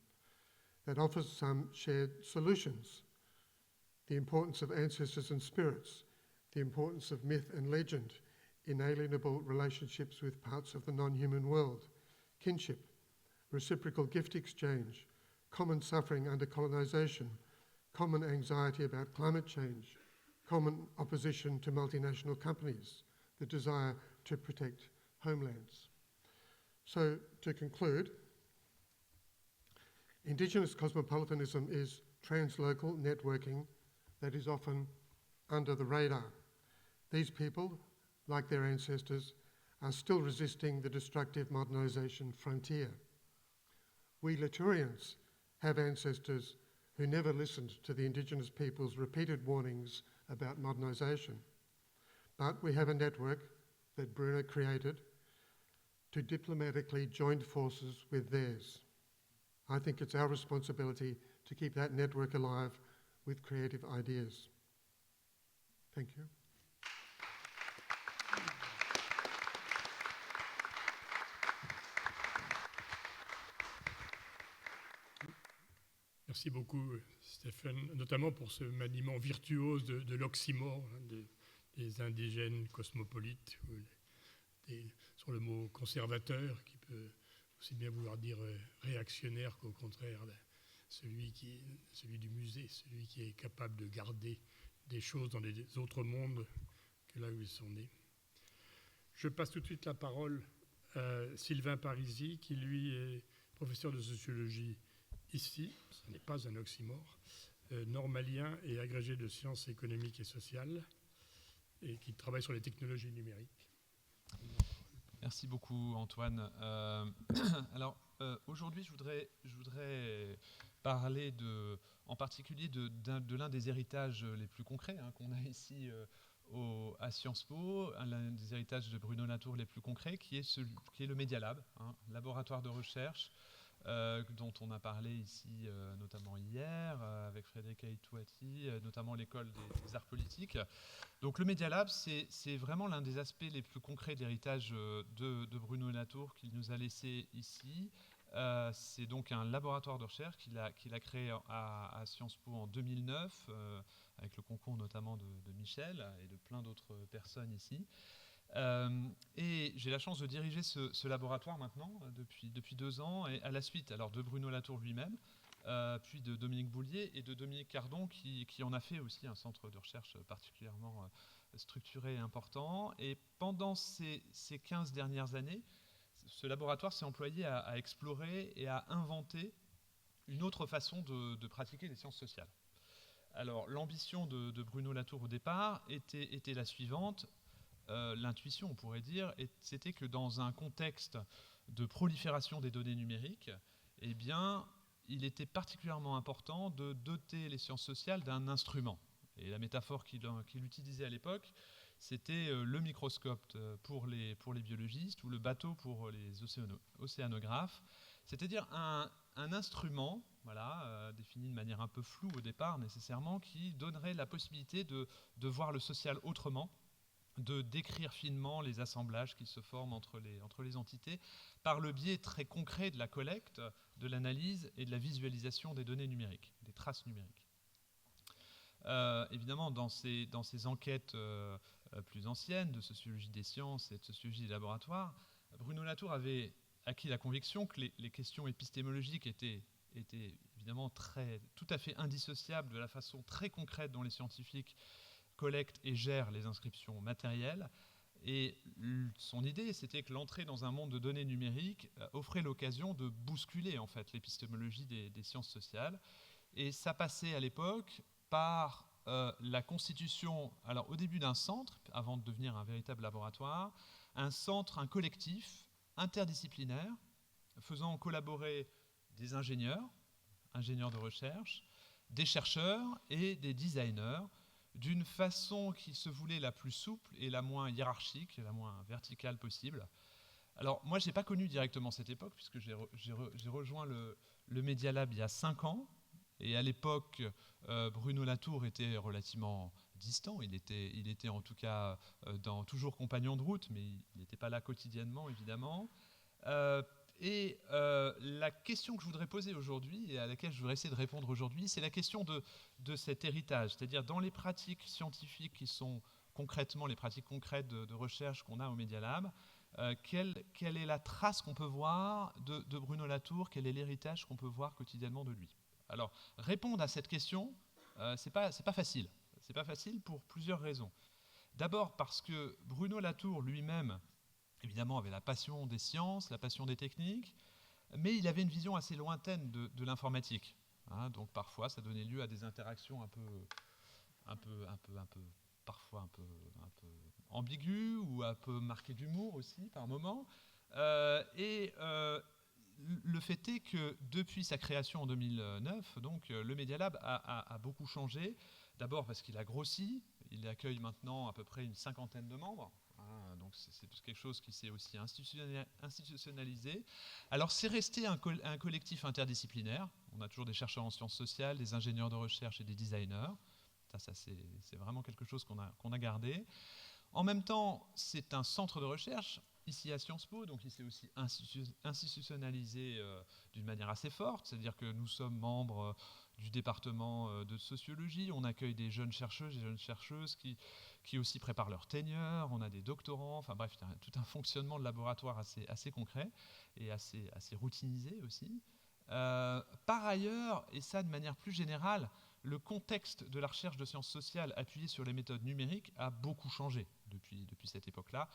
Speaker 5: that offers some shared solutions: the importance of ancestors and spirits, the importance of myth and legend, inalienable relationships with parts of the non-human world, kinship, reciprocal gift exchange, common suffering under colonisation, common anxiety about climate change, common opposition to multinational companies, the desire to protect homelands. So, to conclude, Indigenous cosmopolitanism is translocal networking that is often under the radar. These people, like their ancestors, are still resisting the destructive modernisation frontier. We Luturians have ancestors who never listened to the Indigenous people's repeated warnings about modernisation. But we have a network that Bruno created to diplomatically join forces with theirs. I think it's our responsibility to keep that network alive with creative ideas. Thank you.
Speaker 1: Merci beaucoup, Stéphane, notamment pour ce maniement virtuose de l'oxymore, des indigènes cosmopolites, sur le mot conservateur, qui peut aussi bien vouloir dire réactionnaire qu'au contraire celui du musée, celui qui est capable de garder des choses dans les autres mondes que là où ils sont nés. Je passe tout de suite la parole à Sylvain Parisi, qui lui est professeur de sociologie ici, ce n'est pas un oxymore, normalien et agrégé de sciences économiques et sociales, et qui travaille sur les technologies numériques.
Speaker 3: Merci beaucoup, Antoine. Alors, aujourd'hui, je voudrais parler en particulier de l'un des héritages les plus concrets qu'on a ici à Sciences Po, l'un des héritages de Bruno Latour les plus concrets, qui est le Media Lab, laboratoire de recherche, dont on a parlé ici notamment hier avec Frédéric Aitouati, notamment l'école des arts politiques. Donc le Media Lab, c'est vraiment l'un des aspects les plus concrets de l'héritage de Bruno Latour qu'il nous a laissé ici. C'est donc un laboratoire de recherche qu'il a créé à Sciences Po en 2009, avec le concours notamment de Michel et de plein d'autres personnes ici. Et j'ai la chance de diriger ce laboratoire maintenant depuis 2 ans, et à la suite alors de Bruno Latour lui-même, puis de Dominique Boulier et de Dominique Cardon, qui en a fait aussi un centre de recherche particulièrement structuré et important. Et pendant ces 15 dernières années, ce laboratoire s'est employé à explorer et à inventer une autre façon de pratiquer les sciences sociales. Alors, l'ambition de Bruno Latour au départ était la suivante. L'intuition, on pourrait dire, c'était que dans un contexte de prolifération des données numériques, eh bien, il était particulièrement important de doter les sciences sociales d'un instrument. Et la métaphore qu'il utilisait à l'époque, c'était le microscope pour les biologistes ou le bateau pour les océanographes, c'est-à-dire un instrument, voilà, défini de manière un peu floue au départ nécessairement, qui donnerait la possibilité de voir le social autrement, de décrire finement les assemblages qui se forment entre les entités par le biais très concret de la collecte, de l'analyse et de la visualisation des données numériques, des traces numériques. Évidemment, dans ces enquêtes plus anciennes de sociologie des sciences et de sociologie des laboratoires, Bruno Latour avait acquis la conviction que les questions épistémologiques étaient évidemment tout à fait indissociables de la façon très concrète dont les scientifiques collectent et gèrent les inscriptions matérielles. Et son idée, c'était que l'entrée dans un monde de données numériques offrait l'occasion de bousculer en fait l'épistémologie des sciences sociales. Et ça passait à l'époque par la constitution, alors au début d'un centre, avant de devenir un véritable laboratoire, un collectif interdisciplinaire, faisant collaborer des ingénieurs de recherche, des chercheurs et des designers, d'une façon qui se voulait la plus souple et la moins hiérarchique, la moins verticale possible. Alors moi, je n'ai pas connu directement cette époque, puisque j'ai rejoint le Media Lab il y a 5 ans, et à l'époque, Bruno Latour était relativement distant, il était en tout cas toujours compagnon de route, mais il n'était pas là quotidiennement, évidemment. La question que je voudrais poser aujourd'hui, et à laquelle je voudrais essayer de répondre aujourd'hui, c'est la question de cet héritage, c'est-à-dire dans les pratiques scientifiques qui sont concrètement les pratiques concrètes de recherche qu'on a au Media Lab, quelle est la trace qu'on peut voir de Bruno Latour, quel est l'héritage qu'on peut voir quotidiennement de lui. Alors, répondre à cette question, c'est pas facile. C'est pas facile pour plusieurs raisons. D'abord parce que Bruno Latour lui-même, évidemment, avait la passion des sciences, la passion des techniques, mais il avait une vision assez lointaine de l'informatique. Hein, donc parfois, ça donnait lieu à des interactions parfois un peu ambiguës ou un peu marquées d'humour aussi par moments. Le fait est que depuis sa création en 2009, donc, le Media Lab a beaucoup changé. D'abord parce qu'il a grossi, il accueille maintenant à peu près une 50aine de membres. Donc c'est quelque chose qui s'est aussi institutionnalisé. Alors c'est resté un collectif interdisciplinaire. On a toujours des chercheurs en sciences sociales, des ingénieurs de recherche et des designers. Ça c'est vraiment quelque chose qu'on a gardé. En même temps, c'est un centre de recherche, ici à Sciences Po, donc il s'est aussi institutionnalisé d'une manière assez forte, c'est-à-dire que nous sommes membres du département de sociologie, on accueille des jeunes chercheuses et jeunes chercheuses qui aussi préparent leur tenure, on a des doctorants, enfin bref, tout un fonctionnement de laboratoire assez concret et assez routinisé aussi. Par ailleurs, et ça de manière plus générale, le contexte de la recherche de sciences sociales appuyée sur les méthodes numériques a beaucoup changé depuis cette époque-là.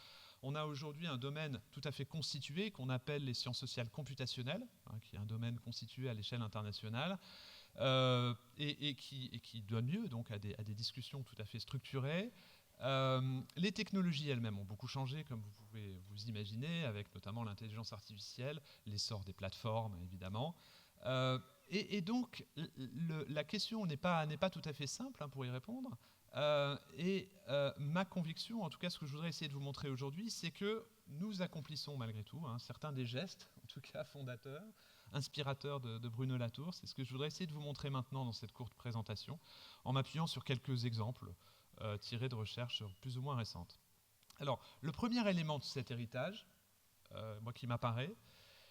Speaker 3: On a aujourd'hui un domaine tout à fait constitué qu'on appelle les sciences sociales computationnelles, qui est un domaine constitué à l'échelle internationale et qui donne lieu donc à des discussions tout à fait structurées. Les technologies elles-mêmes ont beaucoup changé, comme vous pouvez vous imaginer, avec notamment l'intelligence artificielle, l'essor des plateformes évidemment. Et donc la question n'est pas tout à fait simple pour y répondre. Ma conviction, en tout cas ce que je voudrais essayer de vous montrer aujourd'hui, c'est que nous accomplissons malgré tout certains des gestes, en tout cas fondateurs, inspirateurs de Bruno Latour. C'est ce que je voudrais essayer de vous montrer maintenant dans cette courte présentation, en m'appuyant sur quelques exemples tirés de recherches plus ou moins récentes. Alors, le premier élément de cet héritage, moi qui m'apparaît,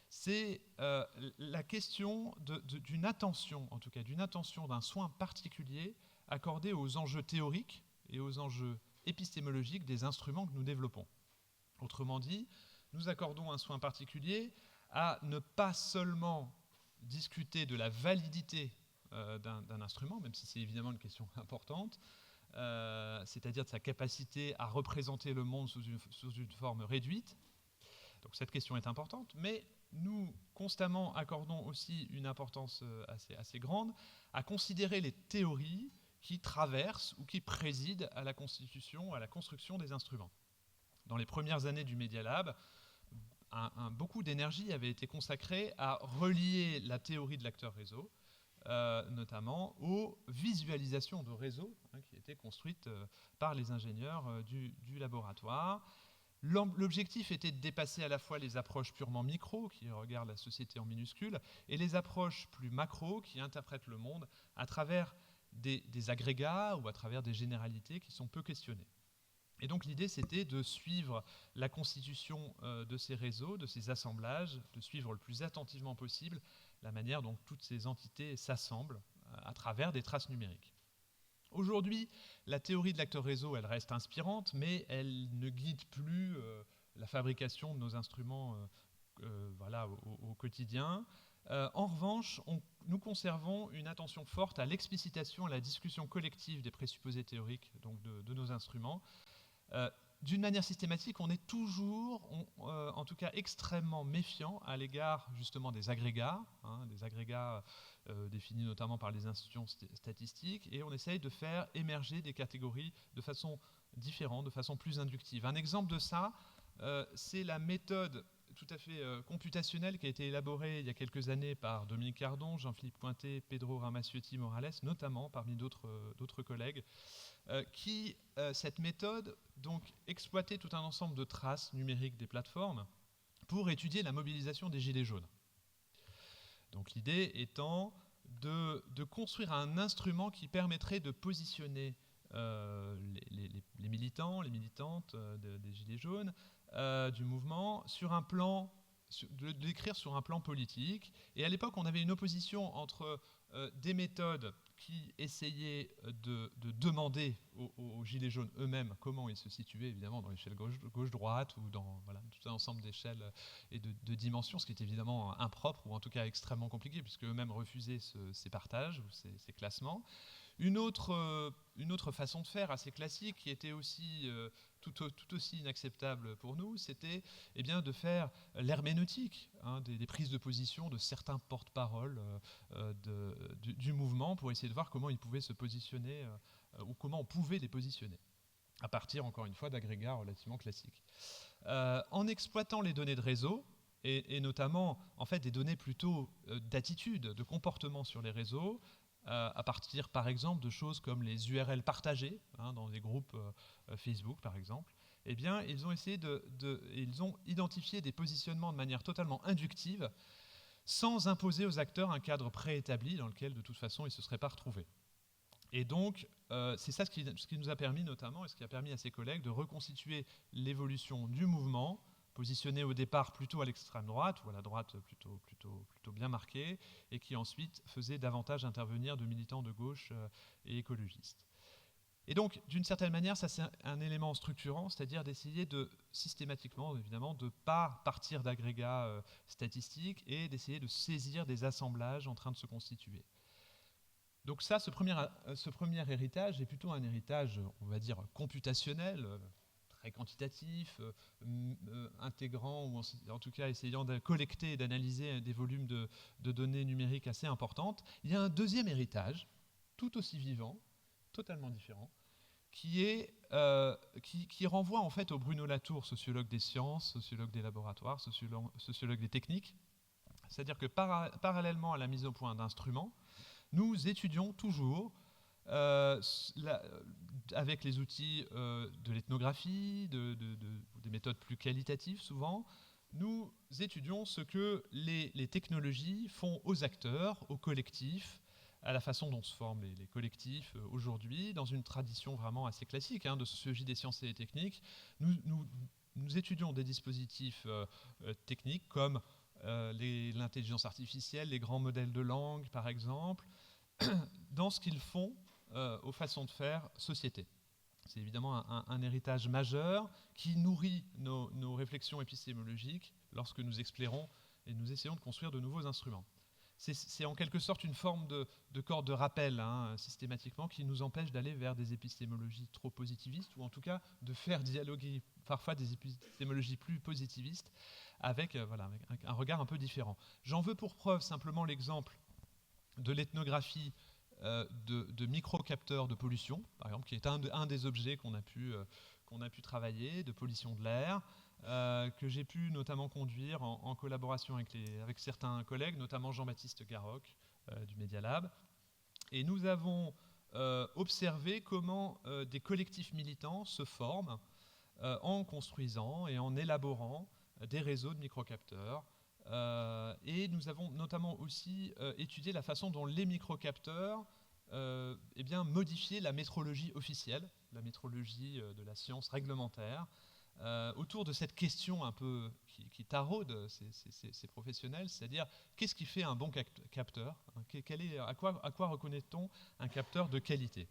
Speaker 3: c'est la question d'une attention, en tout cas d'une attention, d'un soin particulier accordé aux enjeux théoriques et aux enjeux épistémologiques des instruments que nous développons. Autrement dit, nous accordons un soin particulier à ne pas seulement discuter de la validité d'un instrument, même si c'est évidemment une question importante, c'est-à-dire de sa capacité à représenter le monde sous une forme réduite. Donc cette question est importante, mais nous constamment accordons aussi une importance assez grande à considérer les théories qui traversent ou qui président à la constitution, à la construction des instruments. Dans les premières années du Media Lab, beaucoup d'énergie avait été consacrée à relier la théorie de l'acteur réseau, notamment aux visualisations de réseaux qui étaient construites par les ingénieurs du laboratoire. L'objectif était de dépasser à la fois les approches purement micro, qui regardent la société en minuscule, et les approches plus macro, qui interprètent le monde à travers des agrégats ou à travers des généralités qui sont peu questionnées. Et donc l'idée, c'était de suivre la constitution de ces réseaux, de ces assemblages, de suivre le plus attentivement possible la manière dont toutes ces entités s'assemblent à travers des traces numériques. Aujourd'hui, la théorie de l'acteur réseau, elle reste inspirante, mais elle ne guide plus la fabrication de nos instruments au quotidien. En revanche, nous conservons une attention forte à l'explicitation, à la discussion collective des présupposés théoriques donc de nos instruments. D'une manière systématique, on est toujours, en tout cas extrêmement méfiant à l'égard justement des agrégats définis notamment par les institutions statistiques, et on essaye de faire émerger des catégories de façon différente, de façon plus inductive. Un exemple de ça, c'est la méthode tout à fait computationnelle qui a été élaborée il y a quelques années par Dominique Cardon, Jean-Philippe Cointet, Pedro Ramaciotti Morales, notamment parmi d'autres collègues, cette méthode donc exploitait tout un ensemble de traces numériques des plateformes pour étudier la mobilisation des gilets jaunes. Donc l'idée étant de construire un instrument qui permettrait de positionner les militants, les militantes des gilets jaunes, du mouvement, sur un plan, de l'écrire sur un plan politique. Et à l'époque, on avait une opposition entre des méthodes qui essayaient de demander aux gilets jaunes eux-mêmes comment ils se situaient, évidemment, dans l'échelle gauche-droite ou dans tout un ensemble d'échelles et de dimensions, ce qui est évidemment impropre ou en tout cas extrêmement compliqué, puisque eux-mêmes refusaient ces partages ou ces classements. Une autre façon de faire assez classique, qui était aussi tout aussi inacceptable pour nous, c'était de faire l'herméneutique des prises de position de certains porte-paroles du mouvement pour essayer de voir comment ils pouvaient se positionner ou comment on pouvait les positionner, à partir, encore une fois, d'agrégats relativement classiques. En exploitant les données de réseau, et notamment en fait, des données plutôt d'attitude, de comportement sur les réseaux, à partir, par exemple, de choses comme les URL partagées dans des groupes Facebook, par exemple, ils ont essayé ils ont identifié des positionnements de manière totalement inductive, sans imposer aux acteurs un cadre préétabli dans lequel, de toute façon, ils ne se seraient pas retrouvés. Et donc, c'est ça ce qui nous a permis, notamment, et ce qui a permis à ses collègues de reconstituer l'évolution du mouvement, positionné au départ plutôt à l'extrême droite, ou à la droite plutôt bien marquée, et qui ensuite faisait davantage intervenir de militants de gauche et écologistes. Et donc, d'une certaine manière, ça c'est un élément structurant, c'est-à-dire d'essayer systématiquement, évidemment, de ne pas partir d'agrégats statistiques et d'essayer de saisir des assemblages en train de se constituer. Donc ça, ce premier héritage est plutôt un héritage, on va dire, computationnel, très quantitatif, intégrant, ou en tout cas essayant de collecter et d'analyser des volumes de données numériques assez importantes. Il y a un deuxième héritage, tout aussi vivant, totalement différent, qui renvoie en fait au Bruno Latour, sociologue des sciences, sociologue des laboratoires, sociologue des techniques. C'est-à-dire que parallèlement à la mise au point d'instruments, nous étudions toujours, avec les outils de l'ethnographie, des méthodes plus qualitatives souvent, nous étudions ce que les technologies font aux acteurs, aux collectifs, à la façon dont se forment les collectifs aujourd'hui, dans une tradition vraiment assez classique de sociologie des sciences et des techniques. Nous étudions des dispositifs techniques comme l'intelligence artificielle, les grands modèles de langue, par exemple, dans ce qu'ils font aux façons de faire société. C'est évidemment un héritage majeur qui nourrit nos réflexions épistémologiques lorsque nous explorons et nous essayons de construire de nouveaux instruments. c'est en quelque sorte une forme de corde de rappel, systématiquement, qui nous empêche d'aller vers des épistémologies trop positivistes, ou en tout cas de faire dialoguer parfois des épistémologies plus positivistes avec un regard un peu différent. J'en veux pour preuve simplement l'exemple de l'ethnographie de microcapteurs de pollution, par exemple, qui est un des objets qu'on a pu travailler, de pollution de l'air, que j'ai pu notamment conduire en collaboration avec certains collègues, notamment Jean-Baptiste Garroc du Media Lab. Et nous avons observé comment des collectifs militants se forment en construisant et en élaborant des réseaux de microcapteurs. Et nous avons notamment aussi étudié la façon dont les microcapteurs modifiaient la métrologie officielle, la métrologie de la science réglementaire, autour de cette question un peu qui taraude ces professionnels, c'est-à-dire qu'est-ce qui fait un bon capteur, à quoi reconnaît-on un capteur de qualité.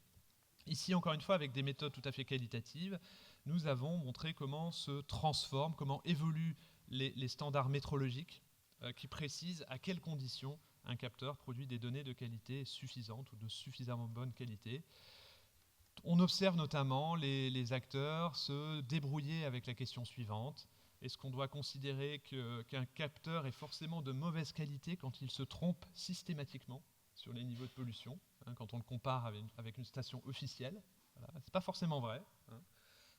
Speaker 3: Ici, encore une fois, avec des méthodes tout à fait qualitatives, nous avons montré comment se transforment, comment évoluent les standards métrologiques qui précisent à quelles conditions un capteur produit des données de qualité suffisante ou de suffisamment bonne qualité. On observe notamment les acteurs se débrouiller avec la question suivante. Est-ce qu'on doit considérer qu'un capteur est forcément de mauvaise qualité quand il se trompe systématiquement sur les niveaux de pollution, quand on le compare avec une station officielle? Voilà. Ce n'est pas forcément vrai.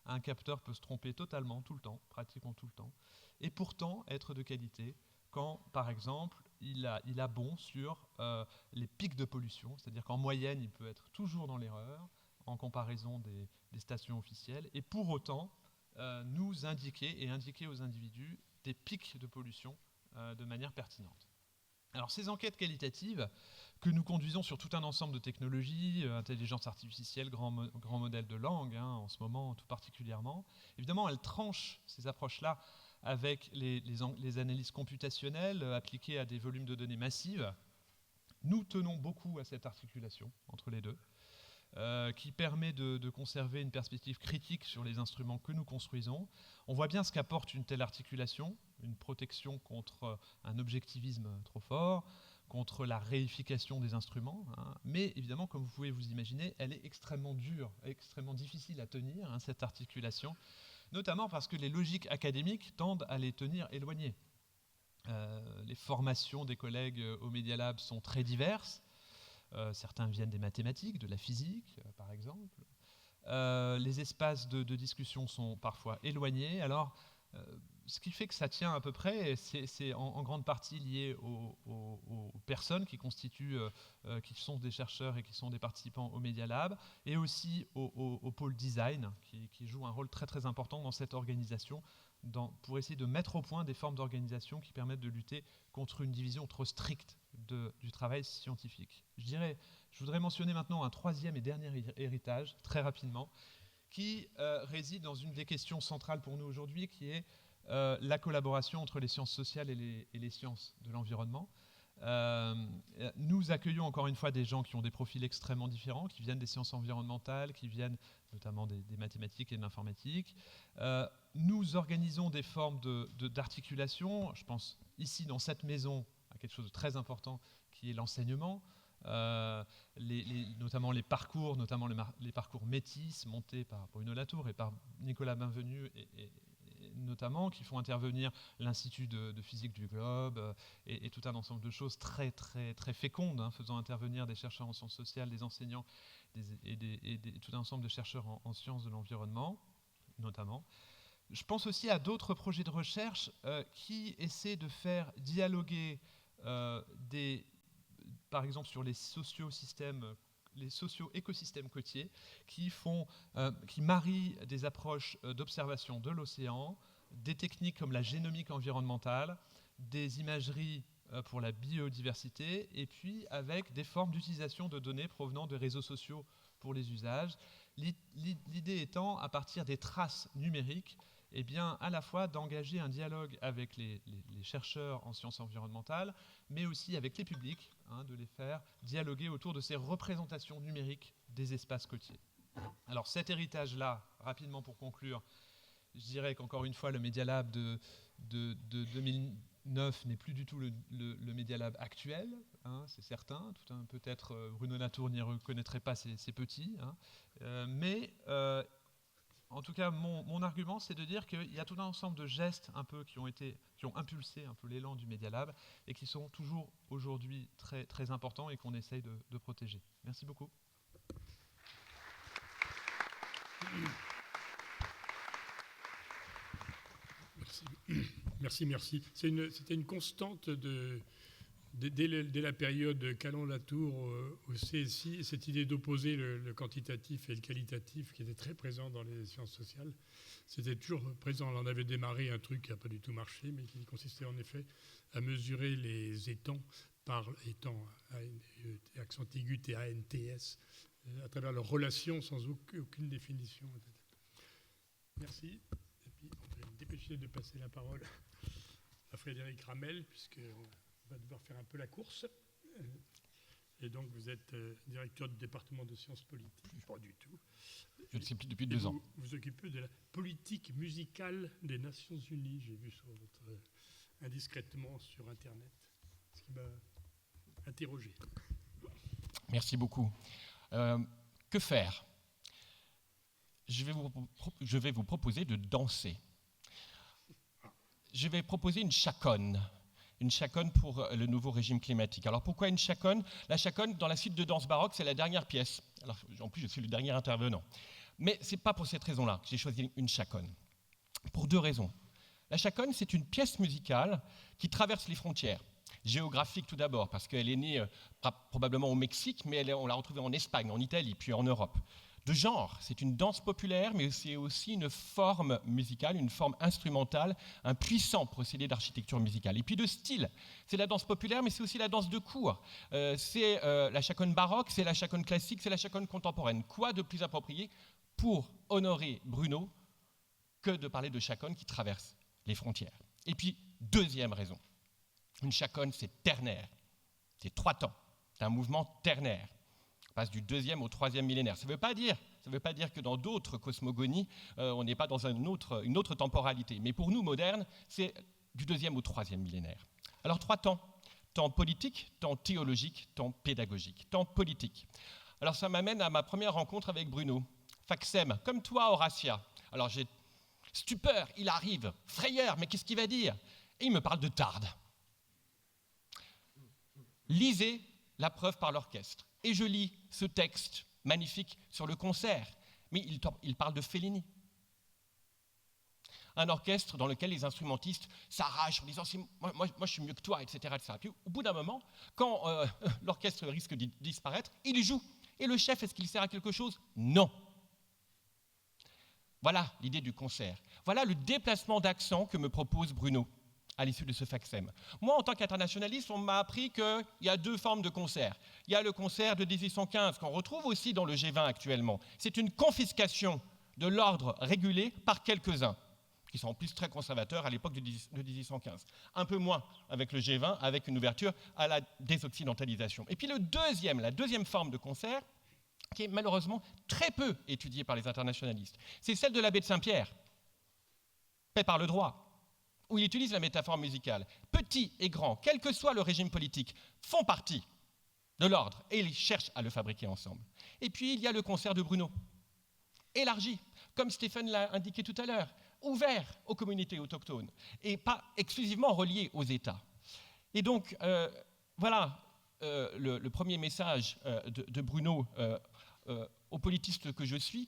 Speaker 3: Un capteur peut se tromper totalement, tout le temps, pratiquement tout le temps, et pourtant être de qualité quand, par exemple, il a bon sur les pics de pollution, c'est-à-dire qu'en moyenne, il peut être toujours dans l'erreur en comparaison des stations officielles, et pour autant nous indiquer aux individus des pics de pollution de manière pertinente. Alors ces enquêtes qualitatives que nous conduisons sur tout un ensemble de technologies, intelligence artificielle, grand modèle de langue, en ce moment tout particulièrement, évidemment elles tranchent ces approches-là avec les analyses computationnelles appliquées à des volumes de données massives. Nous tenons beaucoup à cette articulation entre les deux, qui permet de conserver une perspective critique sur les instruments que nous construisons. On voit bien ce qu'apporte une telle articulation, une protection contre un objectivisme trop fort, contre la réification des instruments, mais évidemment, comme vous pouvez vous imaginer, elle est extrêmement dure, extrêmement difficile à tenir, cette articulation, notamment parce que les logiques académiques tendent à les tenir éloignés. Les formations des collègues au Media Lab sont très diverses. Certains viennent des mathématiques, de la physique, par exemple. Les espaces de discussion sont parfois éloignés. Alors, ce qui fait que ça tient à peu près, c'est en grande partie lié aux personnes qui constituent, qui sont des chercheurs et qui sont des participants au Media Lab, et aussi au pôle design, qui joue un rôle très très important dans cette organisation, pour essayer de mettre au point des formes d'organisation qui permettent de lutter contre une division trop stricte du travail scientifique. Je voudrais mentionner maintenant un troisième et dernier héritage, très rapidement, qui réside dans une des questions centrales pour nous aujourd'hui, qui est la collaboration entre les sciences sociales et les sciences de l'environnement. Nous accueillons encore une fois des gens qui ont des profils extrêmement différents, qui viennent des sciences environnementales, qui viennent notamment des mathématiques et de l'informatique. Nous organisons des formes d'articulation. Je pense ici, dans cette maison, à quelque chose de très important, qui est l'enseignement. Notamment les parcours, les parcours métis montés par Bruno Latour et par Nicolas Bienvenu, et notamment, qui font intervenir l'Institut de physique du Globe et tout un ensemble de choses très, très, très fécondes, faisant intervenir des chercheurs en sciences sociales, des enseignants et tout un ensemble de chercheurs en sciences de l'environnement, notamment. Je pense aussi à d'autres projets de recherche qui essaient de faire dialoguer par exemple sur les socio-écosystèmes côtiers, qui marient des approches d'observation de l'océan, des techniques comme la génomique environnementale, des imageries pour la biodiversité, et puis avec des formes d'utilisation de données provenant de réseaux sociaux pour les usages. L'idée étant, à partir des traces numériques, à la fois d'engager un dialogue avec les chercheurs en sciences environnementales, mais aussi avec les publics, de les faire dialoguer autour de ces représentations numériques des espaces côtiers. Alors cet héritage-là, rapidement pour conclure, je dirais qu'encore une fois, le Media Lab de neuf n'est plus du tout le Media Lab actuel, hein, c'est certain. Peut-être Bruno Latour n'y reconnaîtrait pas ses petits, hein. Mais en tout cas, mon argument, c'est de dire qu'il y a tout un ensemble de gestes un peu qui ont impulsé un peu l'élan du Media Lab et qui sont toujours aujourd'hui très, très importants et qu'on essaye de protéger. Merci beaucoup.
Speaker 1: Merci. C'était une constante dès la période Calon-Latour au CSI, cette idée d'opposer le quantitatif et le qualitatif qui était très présent dans les sciences sociales. C'était toujours présent. On avait démarré un truc qui n'a pas du tout marché, mais qui consistait en effet à mesurer les étangs par étangs, accent aigu, TANTS, à travers leurs relations sans aucune définition. Merci. Et puis, on va me dépêcher de passer la parole à Frédéric Ramel, puisqu'on va devoir faire un peu la course. Et donc, vous êtes directeur du département de sciences politiques. Pas du tout.
Speaker 6: Je ne sais plus depuis 2 ans.
Speaker 1: Vous vous occupez de la politique musicale des Nations Unies. J'ai vu sur votre indiscrètement sur Internet, ce qui m'a interrogé.
Speaker 6: Merci beaucoup. Que faire ? Je vais vous proposer de danser. Je vais proposer une chaconne pour le nouveau régime climatique. Alors pourquoi une chaconne ? La chaconne, dans la suite de danse baroque, c'est la dernière pièce. Alors, en plus, je suis le dernier intervenant. Mais ce n'est pas pour cette raison-là que j'ai choisi une chaconne. Pour 2 raisons. La chaconne, c'est une pièce musicale qui traverse les frontières. Géographique tout d'abord, parce qu'elle est née probablement au Mexique, mais on l'a retrouvée en Espagne, en Italie, puis en Europe. De genre, c'est une danse populaire, mais c'est aussi une forme musicale, une forme instrumentale, un puissant procédé d'architecture musicale. Et puis de style, c'est la danse populaire, mais c'est aussi la danse de cour. C'est la chaconne baroque, c'est la chaconne classique, c'est la chaconne contemporaine. Quoi de plus approprié pour honorer Bruno que de parler de chaconne qui traverse les frontières ? Et puis, 2e raison, une chaconne, c'est ternaire, c'est 3 temps, c'est un mouvement ternaire. On passe du 2e au 3e millénaire. Ça ne veut pas dire que dans d'autres cosmogonies, on n'est pas dans une autre temporalité. Mais pour nous, modernes, c'est du 2e au 3e millénaire. Alors 3 temps. Temps politique, temps théologique, temps pédagogique. Temps politique. Alors ça m'amène à ma première rencontre avec Bruno. Faxem, comme toi, Horatia. Alors j'ai stupeur, il arrive. Frayeur, mais qu'est-ce qu'il va dire ? Et il me parle de Tarde. Lisez la preuve par l'orchestre. Et je lis ce texte magnifique sur le concert, mais il parle de Fellini. Un orchestre dans lequel les instrumentistes s'arrachent en disant moi je suis mieux que toi, etc. Puis au bout d'un moment, quand l'orchestre risque de disparaître, il joue. Et le chef, est-ce qu'il sert à quelque chose ? Non. Voilà l'idée du concert. Voilà le déplacement d'accent que me propose Bruno à l'issue de ce Faxem. Moi, en tant qu'internationaliste, on m'a appris qu'il y a 2 formes de concert. Il y a le concert de 1815, qu'on retrouve aussi dans le G20 actuellement. C'est une confiscation de l'ordre régulé par quelques-uns, qui sont en plus très conservateurs à l'époque de 1815. Un peu moins avec le G20, avec une ouverture à la désoccidentalisation. Et puis la deuxième forme de concert, qui est malheureusement très peu étudiée par les internationalistes, c'est celle de l'abbé de Saint-Pierre, paix par le droit, où il utilise la métaphore musicale. Petits et grands, quel que soit le régime politique, font partie de l'ordre et ils cherchent à le fabriquer ensemble. Et puis il y a le concert de Bruno, élargi, comme Stéphane l'a indiqué tout à l'heure, ouvert aux communautés autochtones et pas exclusivement relié aux États. Et donc, voilà le premier message de Bruno aux politistes que je suis,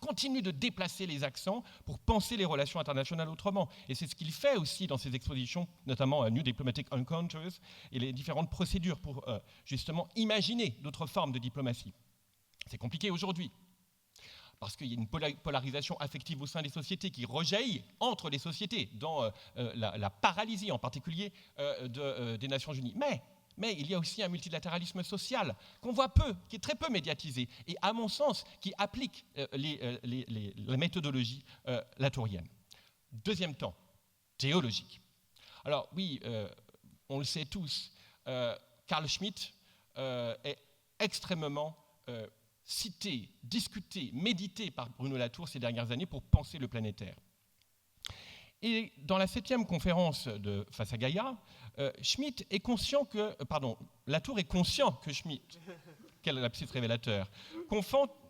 Speaker 6: continue de déplacer les accents pour penser les relations internationales autrement. Et c'est ce qu'il fait aussi dans ses expositions, notamment New Diplomatic Encounters et les différentes procédures pour justement imaginer d'autres formes de diplomatie. C'est compliqué aujourd'hui, parce qu'il y a une polarisation affective au sein des sociétés qui rejaillit entre les sociétés, dans la paralysie en particulier des Nations Unies. Mais il y a aussi un multilatéralisme social qu'on voit peu, qui est très peu médiatisé, et à mon sens, qui applique la méthodologie latourienne. 2e temps, théologique. Alors oui, on le sait tous, Carl Schmitt est extrêmement cité, discuté, médité par Bruno Latour ces dernières années pour penser le planétaire. Et dans la 7e conférence de Face à Gaïa, Latour est conscient que Schmitt, quel lapsus révélateur,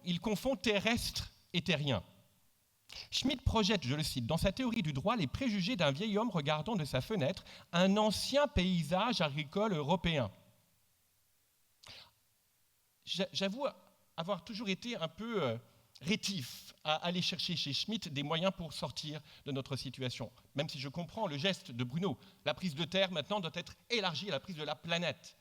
Speaker 6: il confond terrestre et terrien. Schmitt projette, je le cite, dans sa théorie du droit, les préjugés d'un vieil homme regardant de sa fenêtre un ancien paysage agricole européen. J'avoue avoir toujours été un peu rétif à aller chercher chez Schmitt des moyens pour sortir de notre situation, même si je comprends le geste de Bruno. La prise de terre, maintenant, doit être élargie à la prise de la planète.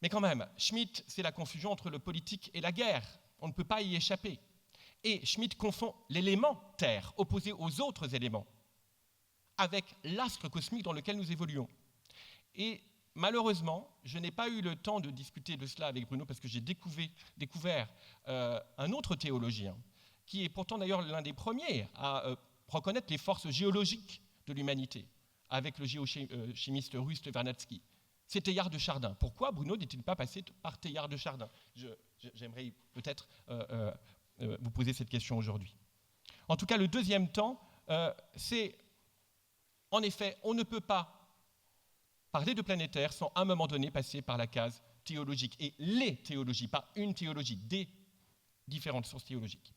Speaker 6: Mais quand même, Schmitt, c'est la confusion entre le politique et la guerre. On ne peut pas y échapper. Et Schmitt confond l'élément Terre, opposé aux autres éléments, avec l'astre cosmique dans lequel nous évoluons. Et malheureusement, je n'ai pas eu le temps de discuter de cela avec Bruno parce que j'ai découvert un autre théologien, qui est pourtant d'ailleurs l'un des premiers à reconnaître les forces géologiques de l'humanité, avec le géochimiste russe Vernadsky. C'est Teilhard de Chardin. Pourquoi Bruno n'est-il pas passé par Teilhard de Chardin? J'aimerais peut-être vous poser cette question aujourd'hui. En tout cas, le deuxième temps, c'est, en effet, on ne peut pas parler de planétaire sans à un moment donné passer par la case théologique. Et les théologies, pas une théologie, des différentes sources théologiques.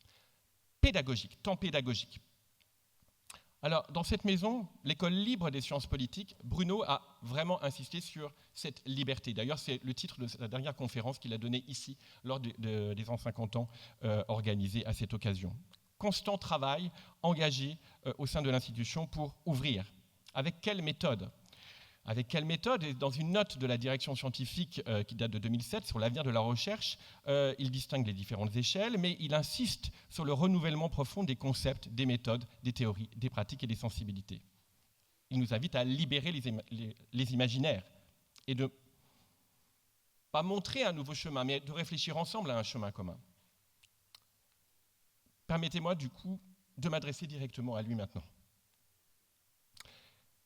Speaker 6: Pédagogique, temps pédagogique. Alors, dans cette maison, l'école libre des sciences politiques, Bruno a vraiment insisté sur cette liberté. D'ailleurs, c'est le titre de sa dernière conférence qu'il a donnée ici, lors des 150 ans organisés à cette occasion. Constant travail engagé au sein de l'institution pour ouvrir. Avec quelle méthode ? Avec quelle méthode? Et dans une note de la direction scientifique qui date de 2007 sur l'avenir de la recherche, il distingue les différentes échelles, mais il insiste sur le renouvellement profond des concepts, des méthodes, des théories, des pratiques et des sensibilités. Il nous invite à libérer les imaginaires et de pas montrer un nouveau chemin, mais de réfléchir ensemble à un chemin commun. Permettez-moi du coup de m'adresser directement à lui maintenant.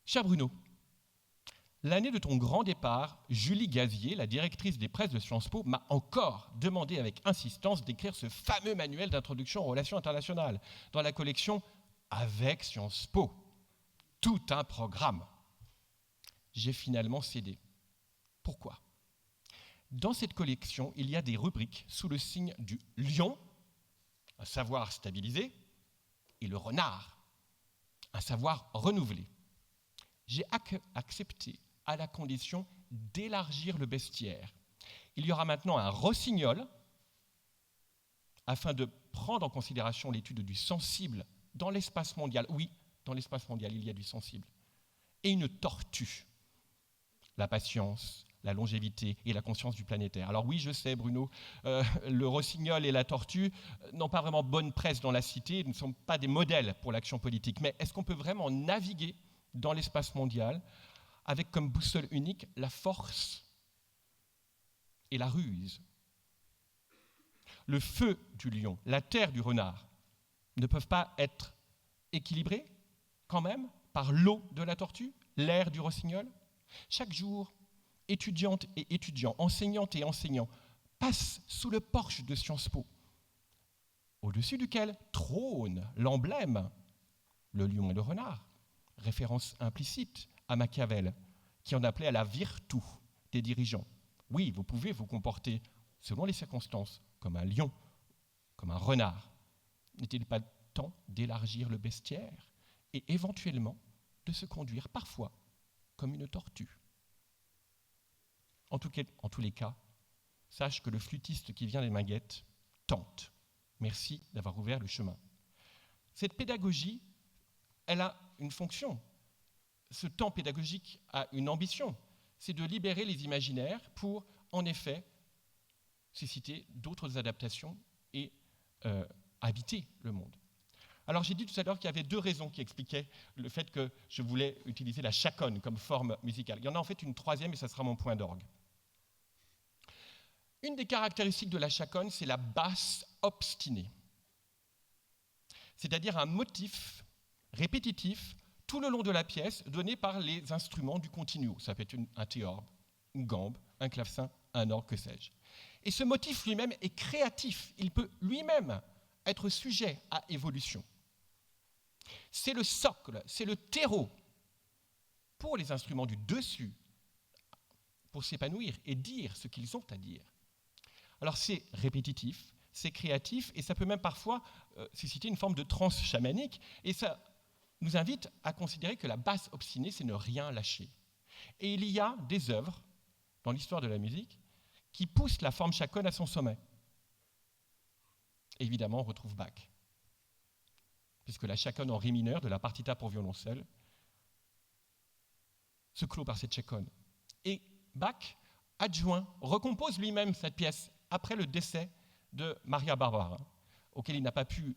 Speaker 6: Cher Bruno, l'année de ton grand départ, Julie Gazier, la directrice des presses de Sciences Po, m'a encore demandé avec insistance d'écrire ce fameux manuel d'introduction aux relations internationales dans la collection Avec Sciences Po. Tout un programme. J'ai finalement cédé. Pourquoi ? Dans cette collection, il y a des rubriques sous le signe du lion, un savoir stabilisé, et le renard, un savoir renouvelé. J'ai accepté à la condition d'élargir le bestiaire. Il y aura maintenant un rossignol, afin de prendre en considération l'étude du sensible dans l'espace mondial. Oui, dans l'espace mondial, il y a du sensible. Et une tortue, la patience, la longévité et la conscience du planétaire. Alors oui, je sais, Bruno, le rossignol et la tortue n'ont pas vraiment bonne presse dans la cité, ne sont pas des modèles pour l'action politique. Mais est-ce qu'on peut vraiment naviguer dans l'espace mondial avec comme boussole unique la force et la ruse? Le feu du lion, la terre du renard ne peuvent pas être équilibrés quand même par l'eau de la tortue, l'air du rossignol. Chaque jour, étudiantes et étudiants, enseignantes et enseignants passent sous le porche de Sciences Po, au-dessus duquel trône l'emblème, le lion et le renard, référence implicite à Machiavel, qui en appelait à la virtu des dirigeants. Oui, vous pouvez vous comporter, selon les circonstances, comme un lion, comme un renard. N'est-il pas temps d'élargir le bestiaire et éventuellement de se conduire parfois comme une tortue? En tous les cas, sache que le flûtiste qui vient des Minguettes tente. Merci d'avoir ouvert le chemin. Cette pédagogie, elle a une fonction. Ce temps pédagogique a une ambition, c'est de libérer les imaginaires pour, en effet, susciter d'autres adaptations et habiter le monde. Alors j'ai dit tout à l'heure qu'il y avait deux raisons qui expliquaient le fait que je voulais utiliser la chaconne comme forme musicale. Il y en a en fait une troisième et ça sera mon point d'orgue. Une des caractéristiques de la chaconne, c'est la basse obstinée. C'est-à-dire un motif répétitif tout le long de la pièce, donné par les instruments du continuo. Ça peut être un théorbe, une gambe, un clavecin, un orgue, que sais-je. Et ce motif lui-même est créatif. Il peut lui-même être sujet à évolution. C'est le socle, c'est le terreau pour les instruments du dessus, pour s'épanouir et dire ce qu'ils ont à dire. Alors c'est répétitif, c'est créatif, et ça peut même parfois susciter une forme de transe chamanique, et ça nous invite à considérer que la basse obstinée, c'est ne rien lâcher. Et il y a des œuvres dans l'histoire de la musique qui poussent la forme chaconne à son sommet. Évidemment, on retrouve Bach, puisque la chaconne en ré mineur de la partita pour violoncelle se clôt par cette chaconne. Et Bach, adjoint, recompose lui-même cette pièce après le décès de Maria Barbara, auquel il n'a pas pu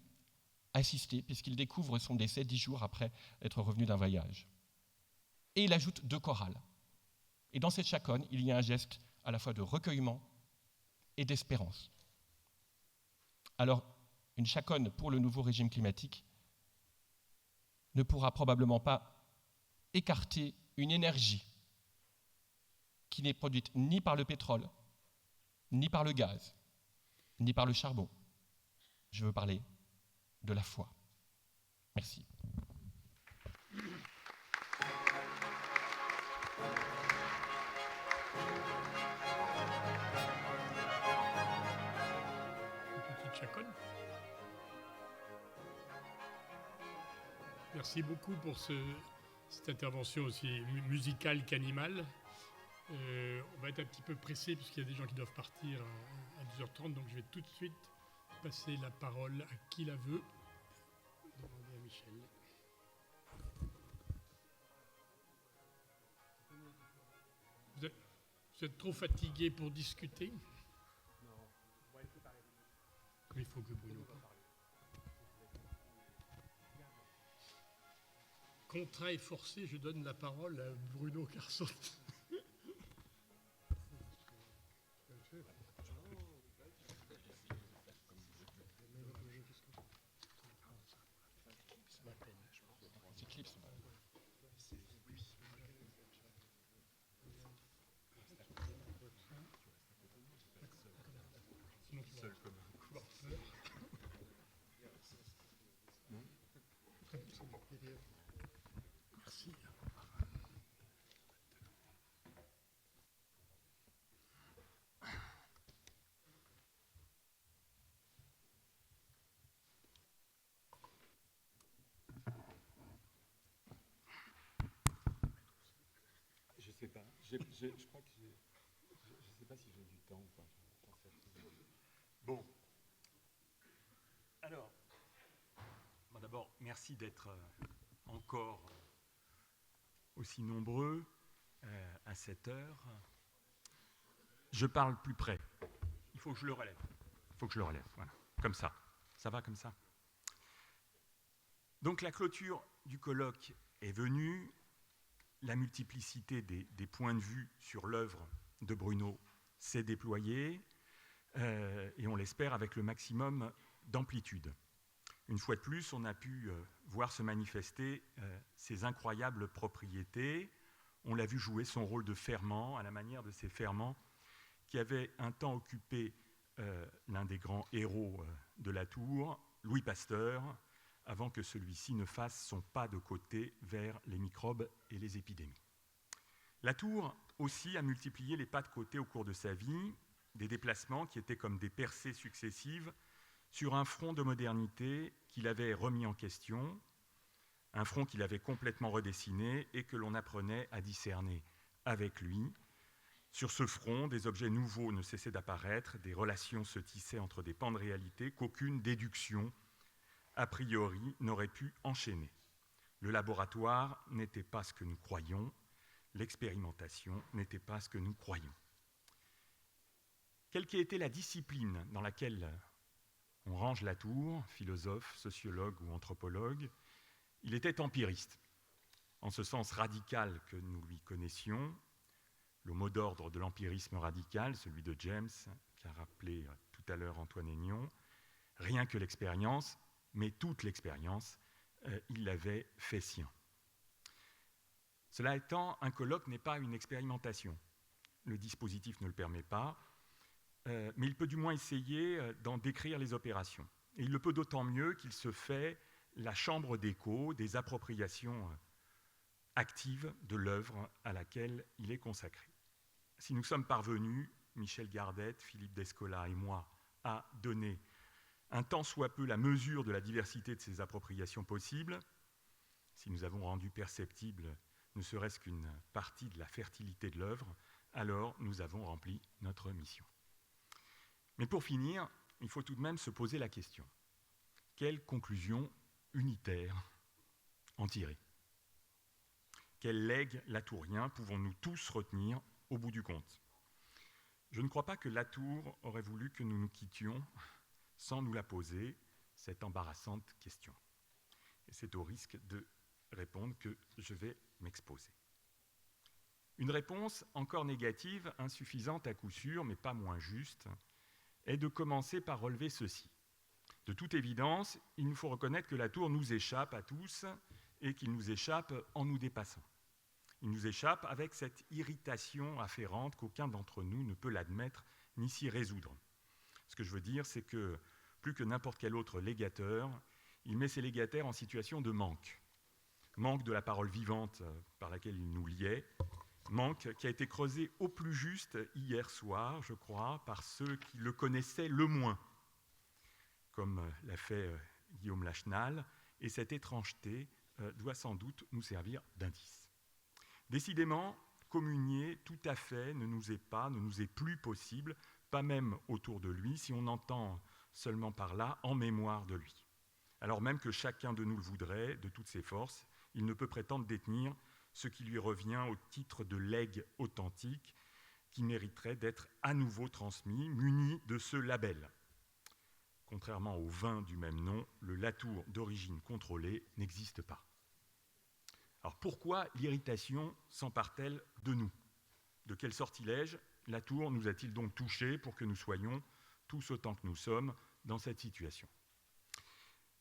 Speaker 6: assister, puisqu'il découvre son décès 10 jours après être revenu d'un voyage. Et il ajoute 2 chorales. Et dans cette chaconne, il y a un geste à la fois de recueillement et d'espérance. Alors, une chaconne pour le nouveau régime climatique ne pourra probablement pas écarter une énergie qui n'est produite ni par le pétrole, ni par le gaz, ni par le charbon. Je veux parler de la foi. Merci.
Speaker 1: Une petite chaconne. Merci beaucoup pour cette intervention aussi musicale qu'animale. On va être un petit peu pressé puisqu'il y a des gens qui doivent partir à 12h30, donc je vais tout de suite passer la parole à qui la veut. Demander à Michel. Vous êtes trop fatigué pour discuter? Non. Il faut que Bruno parle. Contraint et forcé, je donne la parole à Bruno Carson. Merci.
Speaker 7: Je sais pas. Je crois que je sais pas si j'ai du temps ou pas. Bon. Alors, bon, d'abord, merci d'être encore aussi nombreux à cette heure. Je parle plus près. Il faut que je le relève. Voilà. Comme ça. Ça va comme ça? Donc la clôture du colloque est venue. La multiplicité des points de vue sur l'œuvre de Bruno s'est déployée, et on l'espère avec le maximum d'amplitude. Une fois de plus, on a pu voir se manifester ses incroyables propriétés. On l'a vu jouer son rôle de ferment, à la manière de ces ferments qui avaient un temps occupé l'un des grands héros de la Tour, Louis Pasteur, avant que celui-ci ne fasse son pas de côté vers les microbes et les épidémies. La Tour aussi a multiplié les pas de côté au cours de sa vie, des déplacements qui étaient comme des percées successives sur un front de modernité qu'il avait remis en question, un front qu'il avait complètement redessiné et que l'on apprenait à discerner avec lui. Sur ce front, des objets nouveaux ne cessaient d'apparaître, des relations se tissaient entre des pans de réalité qu'aucune déduction a priori, n'aurait pu enchaîner. Le laboratoire n'était pas ce que nous croyons, l'expérimentation n'était pas ce que nous croyons. Quelle qu'ait été la discipline dans laquelle on range la Tour, philosophe, sociologue ou anthropologue, il était empiriste, en ce sens radical que nous lui connaissions, le mot d'ordre de l'empirisme radical, celui de James, qu'a rappelé tout à l'heure Antoine Aignon, rien que l'expérience, mais toute l'expérience, il l'avait fait sien. Cela étant, un colloque n'est pas une expérimentation. Le dispositif ne le permet pas, mais il peut du moins essayer d'en décrire les opérations. Et il le peut d'autant mieux qu'il se fait la chambre d'écho des appropriations actives de l'œuvre à laquelle il est consacré. Si nous sommes parvenus, Michel Gardette, Philippe Descola et moi, à donner un tant soit peu la mesure de la diversité de ces appropriations possibles, si nous avons rendu perceptible ne serait-ce qu'une partie de la fertilité de l'œuvre, alors nous avons rempli notre mission. Mais pour finir, il faut tout de même se poser la question. Quelle conclusion unitaire en tirer? Quel legs latourien pouvons-nous tous retenir au bout du compte? Je ne crois pas que Latour aurait voulu que nous nous quittions sans nous la poser, cette embarrassante question. Et c'est au risque de répondre que je vais m'exposer. Une réponse encore négative, insuffisante à coup sûr, mais pas moins juste, est de commencer par relever ceci. De toute évidence, il nous faut reconnaître que Latour nous échappe à tous et qu'il nous échappe en nous dépassant. Il nous échappe avec cette irritation afférente qu'aucun d'entre nous ne peut l'admettre ni s'y résoudre. Ce que je veux dire, c'est que plus que n'importe quel autre légateur, il met ses légataires en situation de manque. Manque de la parole vivante par laquelle il nous liait, manque qui a été creusé au plus juste hier soir, je crois, par ceux qui le connaissaient le moins, comme l'a fait Guillaume Lachenal, et cette étrangeté doit sans doute nous servir d'indice. Décidément, communier tout à fait ne nous est plus possible, pas même autour de lui, si on entend seulement par là en mémoire de lui. Alors même que chacun de nous le voudrait, de toutes ses forces, il ne peut prétendre détenir ce qui lui revient au titre de legs authentique qui mériterait d'être à nouveau transmis, muni de ce label. Contrairement au vin du même nom, le Latour d'origine contrôlée n'existe pas. Alors pourquoi l'irritation s'empare-t-elle de nous? De quel sortilège Latour nous a-t-il donc touchés pour que nous soyons, tous autant que nous sommes, dans cette situation?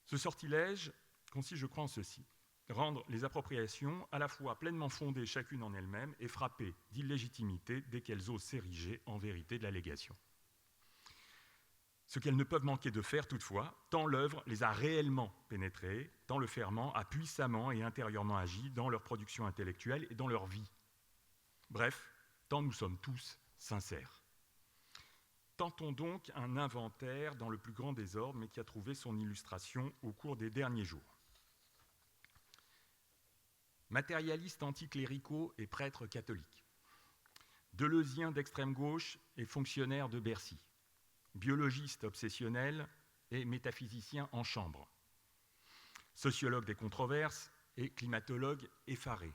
Speaker 7: Ce sortilège consiste, je crois, en ceci: rendre les appropriations à la fois pleinement fondées chacune en elles-mêmes et frappées d'illégitimité dès qu'elles osent s'ériger en vérité de l'allégation. Ce qu'elles ne peuvent manquer de faire toutefois, tant l'œuvre les a réellement pénétrées, tant le ferment a puissamment et intérieurement agi dans leur production intellectuelle et dans leur vie. Bref, tant nous sommes tous sincères. Tentons donc un inventaire dans le plus grand désordre, mais qui a trouvé son illustration au cours des derniers jours. Matérialistes anticléricaux et prêtres catholiques, deleuziens d'extrême gauche et fonctionnaires de Bercy, biologistes obsessionnels et métaphysiciens en chambre, sociologues des controverses et climatologues effarés,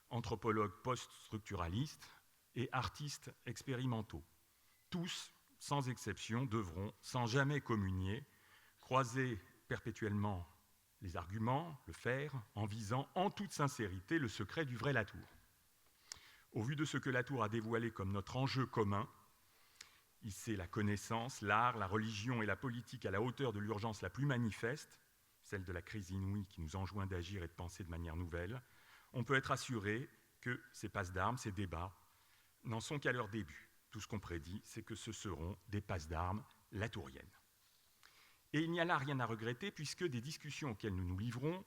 Speaker 7: anthropologues post-structuralistes et artistes expérimentaux. Tous, sans exception, devront, sans jamais communier, croiser perpétuellement les arguments, le faire, en visant en toute sincérité le secret du vrai Latour. Au vu de ce que Latour a dévoilé comme notre enjeu commun, hisser la connaissance, l'art, la religion et la politique à la hauteur de l'urgence la plus manifeste, celle de la crise inouïe qui nous enjoint d'agir et de penser de manière nouvelle, on peut être assuré que ces passes d'armes, ces débats, n'en sont qu'à leur début. Tout ce qu'on prédit, c'est que ce seront des passes d'armes latouriennes. Et il n'y a là rien à regretter, puisque des discussions auxquelles nous nous livrons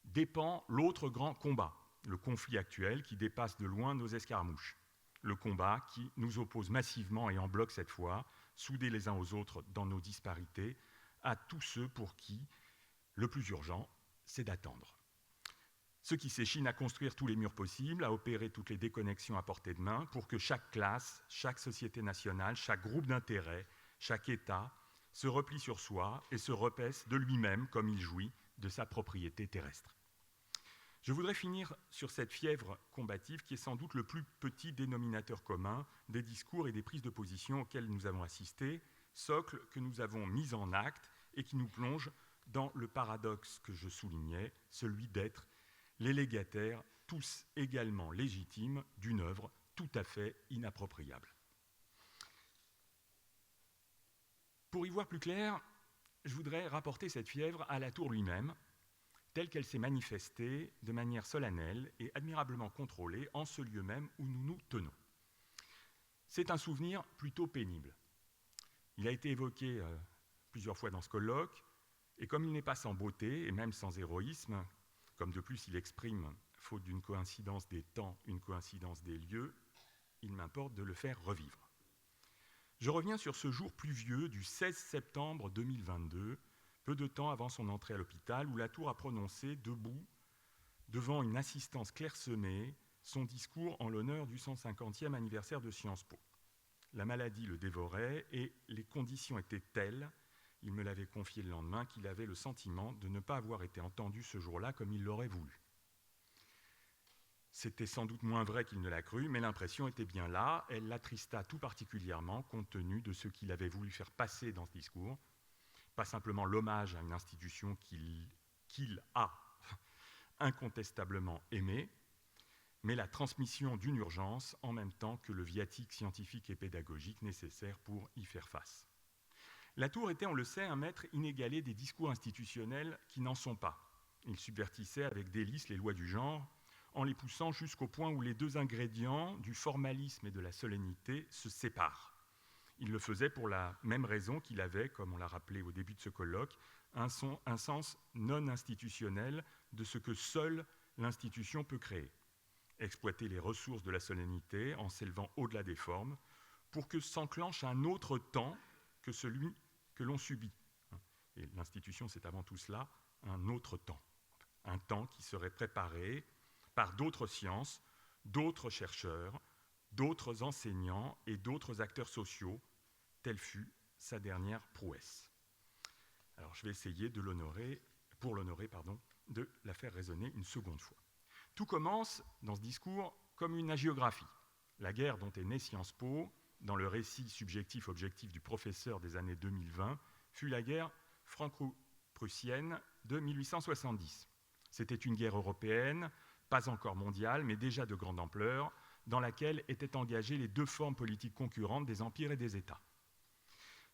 Speaker 7: dépend l'autre grand combat, le conflit actuel qui dépasse de loin nos escarmouches. Le combat qui nous oppose massivement et en bloc cette fois, soudés les uns aux autres dans nos disparités, à tous ceux pour qui le plus urgent, c'est d'attendre. Ceux qui s'échinent à construire tous les murs possibles, à opérer toutes les déconnexions à portée de main pour que chaque classe, chaque société nationale, chaque groupe d'intérêt, chaque État se replie sur soi et se repaisse de lui-même comme il jouit de sa propriété terrestre. Je voudrais finir sur cette fièvre combative qui est sans doute le plus petit dénominateur commun des discours et des prises de position auxquelles nous avons assisté, socle que nous avons mis en acte et qui nous plonge dans le paradoxe que je soulignais, celui d'être les légataires, tous également légitimes, d'une œuvre tout à fait inappropriable. Pour y voir plus clair, je voudrais rapporter cette fièvre à Latour lui-même, telle qu'elle s'est manifestée de manière solennelle et admirablement contrôlée en ce lieu même où nous nous tenons. C'est un souvenir plutôt pénible. Il a été évoqué plusieurs fois dans ce colloque, Et comme il n'est pas sans beauté, et même sans héroïsme, comme de plus il exprime, faute d'une coïncidence des temps, une coïncidence des lieux, il m'importe de le faire revivre. Je reviens sur ce jour pluvieux du 16 septembre 2022, peu de temps avant son entrée à l'hôpital, où Latour a prononcé, debout, devant une assistance clairsemée, son discours en l'honneur du 150e anniversaire de Sciences Po. La maladie le dévorait et les conditions étaient telles, il me l'avait confié le lendemain, qu'il avait le sentiment de ne pas avoir été entendu ce jour-là comme il l'aurait voulu. C'était sans doute moins vrai qu'il ne l'a cru, mais l'impression était bien là. Elle l'attrista tout particulièrement compte tenu de ce qu'il avait voulu faire passer dans ce discours. Pas simplement l'hommage à une institution qu'il a incontestablement aimée, mais la transmission d'une urgence en même temps que le viatique scientifique et pédagogique nécessaire pour y faire face. Latour était, on le sait, un maître inégalé des discours institutionnels qui n'en sont pas. Il subvertissait avec délice les lois du genre, en les poussant jusqu'au point où les deux ingrédients du formalisme et de la solennité se séparent. Il le faisait pour la même raison qu'il avait, comme on l'a rappelé au début de ce colloque, un sens non institutionnel de ce que seule l'institution peut créer. Exploiter les ressources de la solennité en s'élevant au-delà des formes pour que s'enclenche un autre temps que celui que l'on subit. Et l'institution, c'est avant tout cela, un autre temps. Un temps qui serait préparé par d'autres sciences, d'autres chercheurs, d'autres enseignants et d'autres acteurs sociaux, telle fut sa dernière prouesse. Alors je vais essayer de de la faire résonner une seconde fois. Tout commence dans ce discours comme une hagiographie. La guerre dont est née Sciences Po, dans le récit subjectif-objectif du professeur des années 2020, fut la guerre franco-prussienne de 1870. C'était une guerre européenne, pas encore mondiale, mais déjà de grande ampleur, dans laquelle étaient engagées les deux formes politiques concurrentes des empires et des États.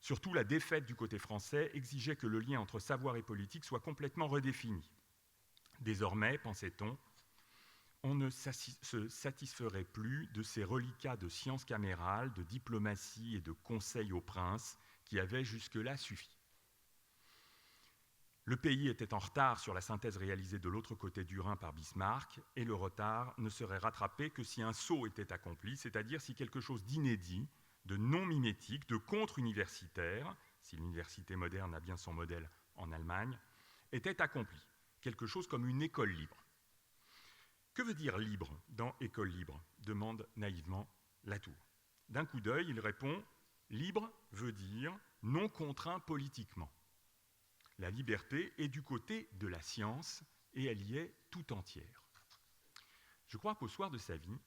Speaker 7: Surtout, la défaite du côté français exigeait que le lien entre savoir et politique soit complètement redéfini. Désormais, pensait-on, on ne se satisferait plus de ces reliquats de sciences camérales, de diplomatie et de conseils aux princes qui avaient jusque-là suffi. Le pays était en retard sur la synthèse réalisée de l'autre côté du Rhin par Bismarck, et le retard ne serait rattrapé que si un saut était accompli, c'est-à-dire si quelque chose d'inédit, de non mimétique, de contre-universitaire, si l'université moderne a bien son modèle en Allemagne, était accompli, quelque chose comme une école libre. Que veut dire libre dans école libre ? Demande naïvement Latour. D'un coup d'œil, il répond « Libre veut dire non contraint politiquement ». La liberté est du côté de la science et elle y est tout entière. Je crois qu'au soir de sa vie,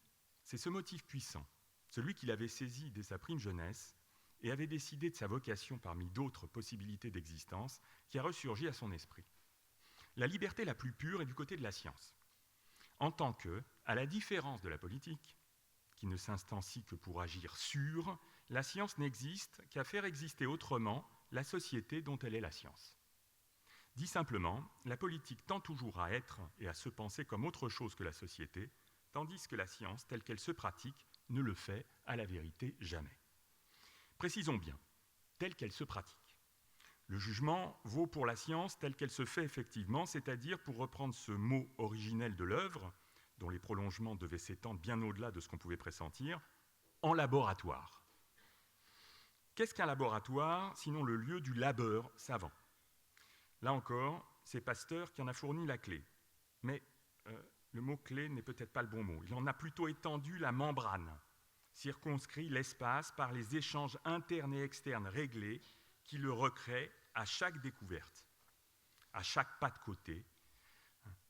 Speaker 7: c'est ce motif puissant, celui qu'il avait saisi dès sa prime jeunesse et avait décidé de sa vocation parmi d'autres possibilités d'existence, qui a ressurgi à son esprit. La liberté la plus pure est du côté de la science. En tant que, à la différence de la politique, qui ne s'instancie que pour agir sur, la science n'existe qu'à faire exister autrement la société dont elle est la science. Dit simplement, la politique tend toujours à être et à se penser comme autre chose que la société, tandis que la science, telle qu'elle se pratique, ne le fait, à la vérité, jamais. Précisons bien, telle qu'elle se pratique. Le jugement vaut pour la science telle qu'elle se fait effectivement, c'est-à-dire, pour reprendre ce mot originel de l'œuvre, dont les prolongements devaient s'étendre bien au-delà de ce qu'on pouvait pressentir, en laboratoire. Qu'est-ce qu'un laboratoire, sinon le lieu du labeur savant ? Là encore, c'est Pasteur qui en a fourni la clé. Mais le mot « clé » n'est peut-être pas le bon mot. Il en a plutôt étendu la membrane, circonscrit l'espace par les échanges internes et externes réglés qui le recréent à chaque découverte, à chaque pas de côté,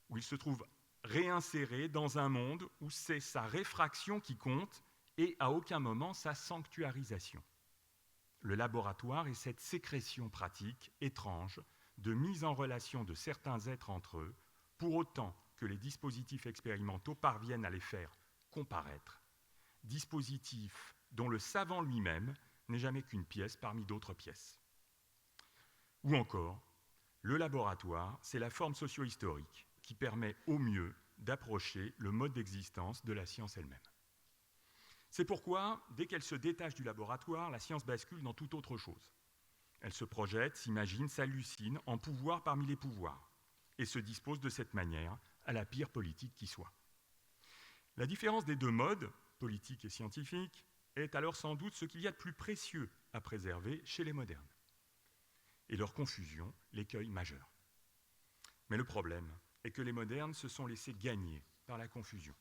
Speaker 7: où il se trouve réinséré dans un monde où c'est sa réfraction qui compte et à aucun moment sa sanctuarisation. Le laboratoire est cette sécrétion pratique étrange de mise en relation de certains êtres entre eux, pour autant que les dispositifs expérimentaux parviennent à les faire comparaître, dispositifs dont le savant lui-même n'est jamais qu'une pièce parmi d'autres pièces. Ou encore, le laboratoire, c'est la forme socio-historique qui permet au mieux d'approcher le mode d'existence de la science elle-même. C'est pourquoi, dès qu'elle se détache du laboratoire, la science bascule dans toute autre chose. Elle se projette, s'imagine, s'hallucine en pouvoir parmi les pouvoirs et se dispose de cette manière à la pire politique qui soit. La différence des deux modes, politique et scientifique, est alors sans doute ce qu'il y a de plus précieux à préserver chez les modernes. Et leur confusion, l'écueil majeur. Mais le problème est que les modernes se sont laissés gagner par la confusion.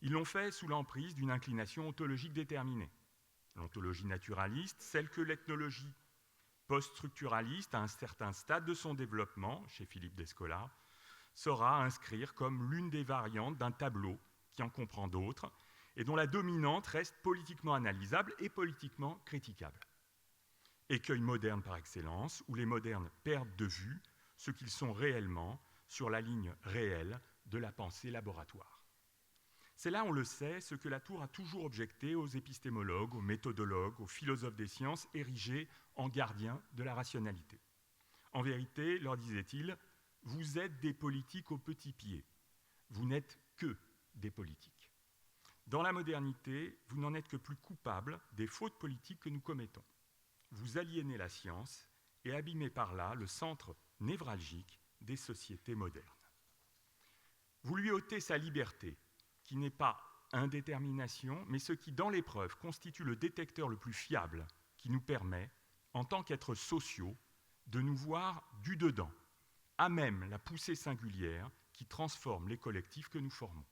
Speaker 7: Ils l'ont fait sous l'emprise d'une inclination ontologique déterminée. L'ontologie naturaliste, celle que l'ethnologie post-structuraliste, à un certain stade de son développement, chez Philippe Descola, saura inscrire comme l'une des variantes d'un tableau qui en comprend d'autres et dont la dominante reste politiquement analysable et politiquement critiquable. Écueil moderne par excellence, où les modernes perdent de vue ce qu'ils sont réellement sur la ligne réelle de la pensée laboratoire. C'est là, on le sait, ce que Latour a toujours objecté aux épistémologues, aux méthodologues, aux philosophes des sciences érigés en gardiens de la rationalité. En vérité, leur disait-il, vous êtes des politiques au petit pied, vous n'êtes que des politiques. Dans la modernité, vous n'en êtes que plus coupables des fautes politiques que nous commettons. Vous aliénez la science et abîmez par là le centre névralgique des sociétés modernes. Vous lui ôtez sa liberté, qui n'est pas indétermination, mais ce qui, dans l'épreuve, constitue le détecteur le plus fiable qui nous permet, en tant qu'êtres sociaux, de nous voir du dedans, à même la poussée singulière qui transforme les collectifs que nous formons.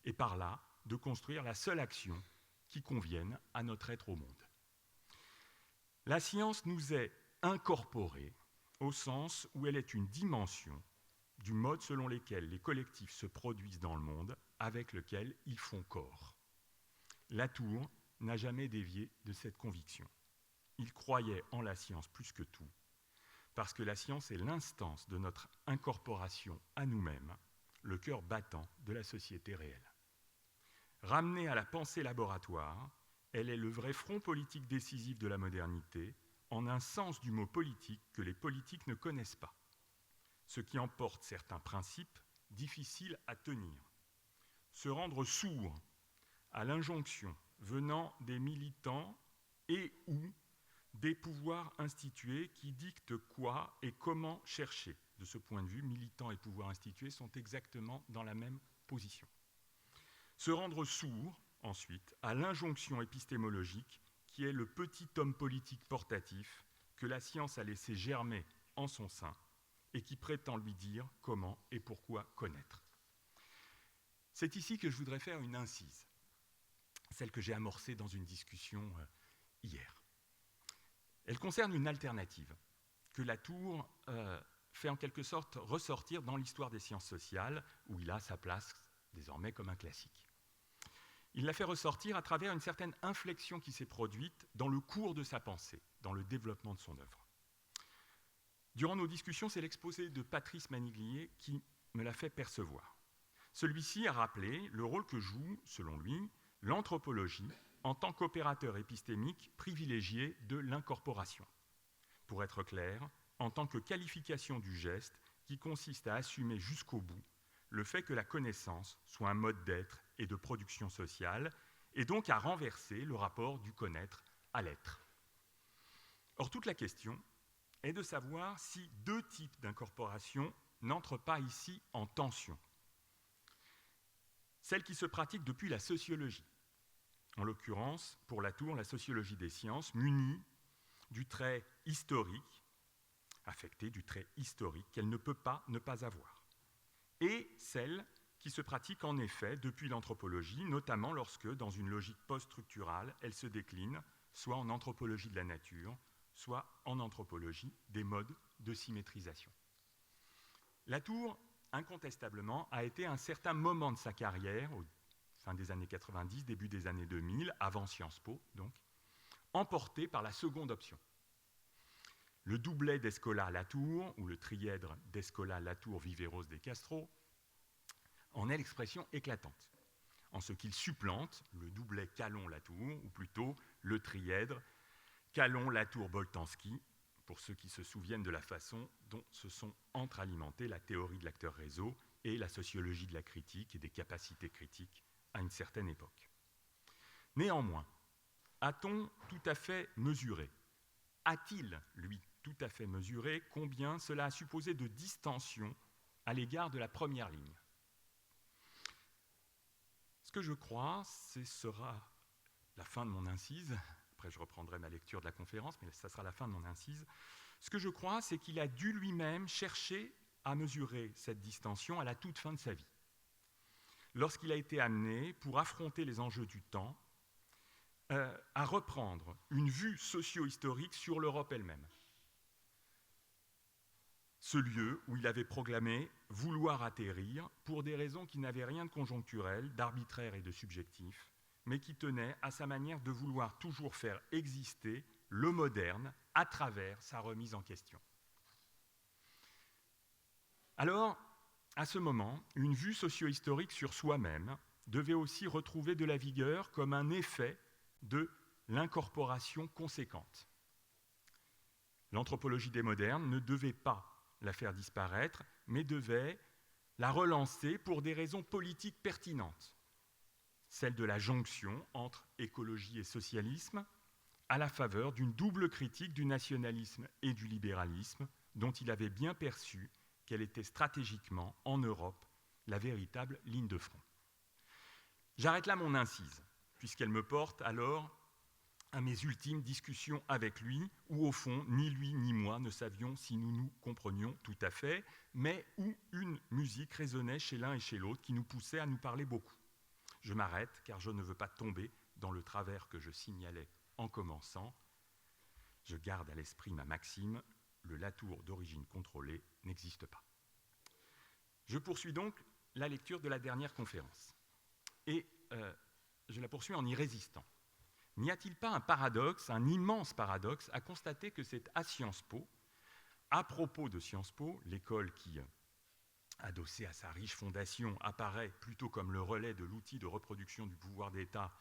Speaker 7: Et par là, de construire la seule action qui convienne à notre être au monde. La science nous est incorporée au sens où elle est une dimension du mode selon lequel les collectifs se produisent dans le monde, avec lequel ils font corps. Latour n'a jamais dévié de cette conviction. Il croyait en la science plus que tout, parce que la science est l'instance de notre incorporation à nous-mêmes, le cœur battant de la société réelle. Ramenée à la pensée laboratoire, elle est le vrai front politique décisif de la modernité, en un sens du mot politique que les politiques ne connaissent pas, ce qui emporte certains principes difficiles à tenir. Se rendre sourd à l'injonction venant des militants et ou des pouvoirs institués qui dictent quoi et comment chercher. De ce point de vue, militants et pouvoirs institués sont exactement dans la même position. Se rendre sourd, ensuite, à l'injonction épistémologique qui est le petit homme politique portatif que la science a laissé germer en son sein et qui prétend lui dire comment et pourquoi connaître. C'est ici que je voudrais faire une incise, celle que j'ai amorcée dans une discussion hier. Elle concerne une alternative que Latour fait en quelque sorte ressortir dans l'histoire des sciences sociales, où il a sa place désormais comme un classique. Il l'a fait ressortir à travers une certaine inflexion qui s'est produite dans le cours de sa pensée, dans le développement de son œuvre. Durant nos discussions, c'est l'exposé de Patrice Maniglier qui me l'a fait percevoir. Celui-ci a rappelé le rôle que joue, selon lui, l'anthropologie en tant qu'opérateur épistémique privilégié de l'incorporation. Pour être clair, en tant que qualification du geste qui consiste à assumer jusqu'au bout le fait que la connaissance soit un mode d'être et de production sociale, et donc à renverser le rapport du connaître à l'être. Or, toute la question est de savoir si deux types d'incorporation n'entrent pas ici en tension. Celle qui se pratique depuis la sociologie, en l'occurrence, pour Latour, la sociologie des sciences, munie du trait historique, affectée du trait historique qu'elle ne peut pas ne pas avoir. Et celle qui se pratique en effet depuis l'anthropologie, notamment lorsque, dans une logique post-structurale, elle se décline soit en anthropologie de la nature, soit en anthropologie des modes de symétrisation. Latour, incontestablement, a été à un certain moment de sa carrière, au fin des années 90, début des années 2000, avant Sciences Po, donc, emporté par la seconde option. Le doublet Descola-Latour, ou le trièdre Descola-Latour-Viveros-de Castro, en est l'expression éclatante, en ce qu'il supplante le doublet Calon-Latour, ou plutôt le trièdre Calon-Latour-Boltanski, pour ceux qui se souviennent de la façon dont se sont entrealimentées la théorie de l'acteur-réseau et la sociologie de la critique et des capacités critiques à une certaine époque. Néanmoins, a-t-on tout à fait mesuré a-t-il, lui, tout à fait mesuré combien cela a supposé de distension à l'égard de la première ligne? Ce que je crois, ce sera la fin de mon incise, après je reprendrai ma lecture de la conférence, mais ça sera la fin de mon incise. Ce que je crois, c'est qu'il a dû lui-même chercher à mesurer cette distension à la toute fin de sa vie, lorsqu'il a été amené, pour affronter les enjeux du temps, à reprendre une vue socio-historique sur l'Europe elle-même. Ce lieu où il avait proclamé vouloir atterrir pour des raisons qui n'avaient rien de conjoncturel, d'arbitraire et de subjectif, mais qui tenaient à sa manière de vouloir toujours faire exister le moderne à travers sa remise en question. Alors, à ce moment, une vue socio-historique sur soi-même devait aussi retrouver de la vigueur comme un effet de l'incorporation conséquente. L'anthropologie des modernes ne devait pas la faire disparaître, mais devait la relancer pour des raisons politiques pertinentes, celle de la jonction entre écologie et socialisme, à la faveur d'une double critique du nationalisme et du libéralisme, dont il avait bien perçu qu'elle était stratégiquement, en Europe, la véritable ligne de front. J'arrête là mon incise, puisqu'elle me porte alors à mes ultimes discussions avec lui, où au fond, ni lui ni moi ne savions si nous nous comprenions tout à fait, mais où une musique résonnait chez l'un et chez l'autre qui nous poussait à nous parler beaucoup. Je m'arrête, car je ne veux pas tomber dans le travers que je signalais en commençant. Je garde à l'esprit ma maxime, le Latour d'origine contrôlée n'existe pas. Je poursuis donc la lecture de la dernière conférence. Et je la poursuis en y résistant. N'y a-t-il pas un paradoxe, un immense paradoxe, à constater que c'est à Sciences Po, à propos de Sciences Po, l'école qui, adossée à sa riche fondation, apparaît plutôt comme le relais de l'outil de reproduction du pouvoir d'État,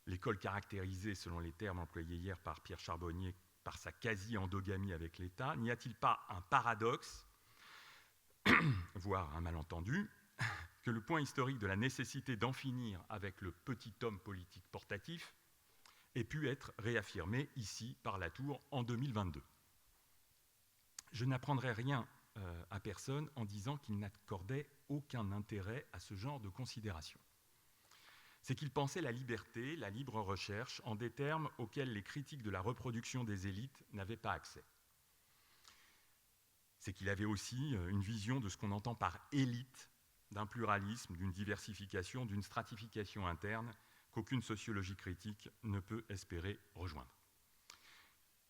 Speaker 7: l'école caractérisée, selon les termes employés hier par Pierre Charbonnier, par sa quasi-endogamie avec l'État, n'y a-t-il pas un paradoxe, voire un malentendu, que le point historique de la nécessité d'en finir avec le petit homme politique portatif ait pu être réaffirmé ici par Latour en 2022. Je n'apprendrai rien à personne en disant qu'il n'accordait aucun intérêt à ce genre de considération. C'est qu'il pensait la liberté, la libre recherche, en des termes auxquels les critiques de la reproduction des élites n'avaient pas accès. C'est qu'il avait aussi une vision de ce qu'on entend par élite, d'un pluralisme, d'une diversification, d'une stratification interne qu'aucune sociologie critique ne peut espérer rejoindre.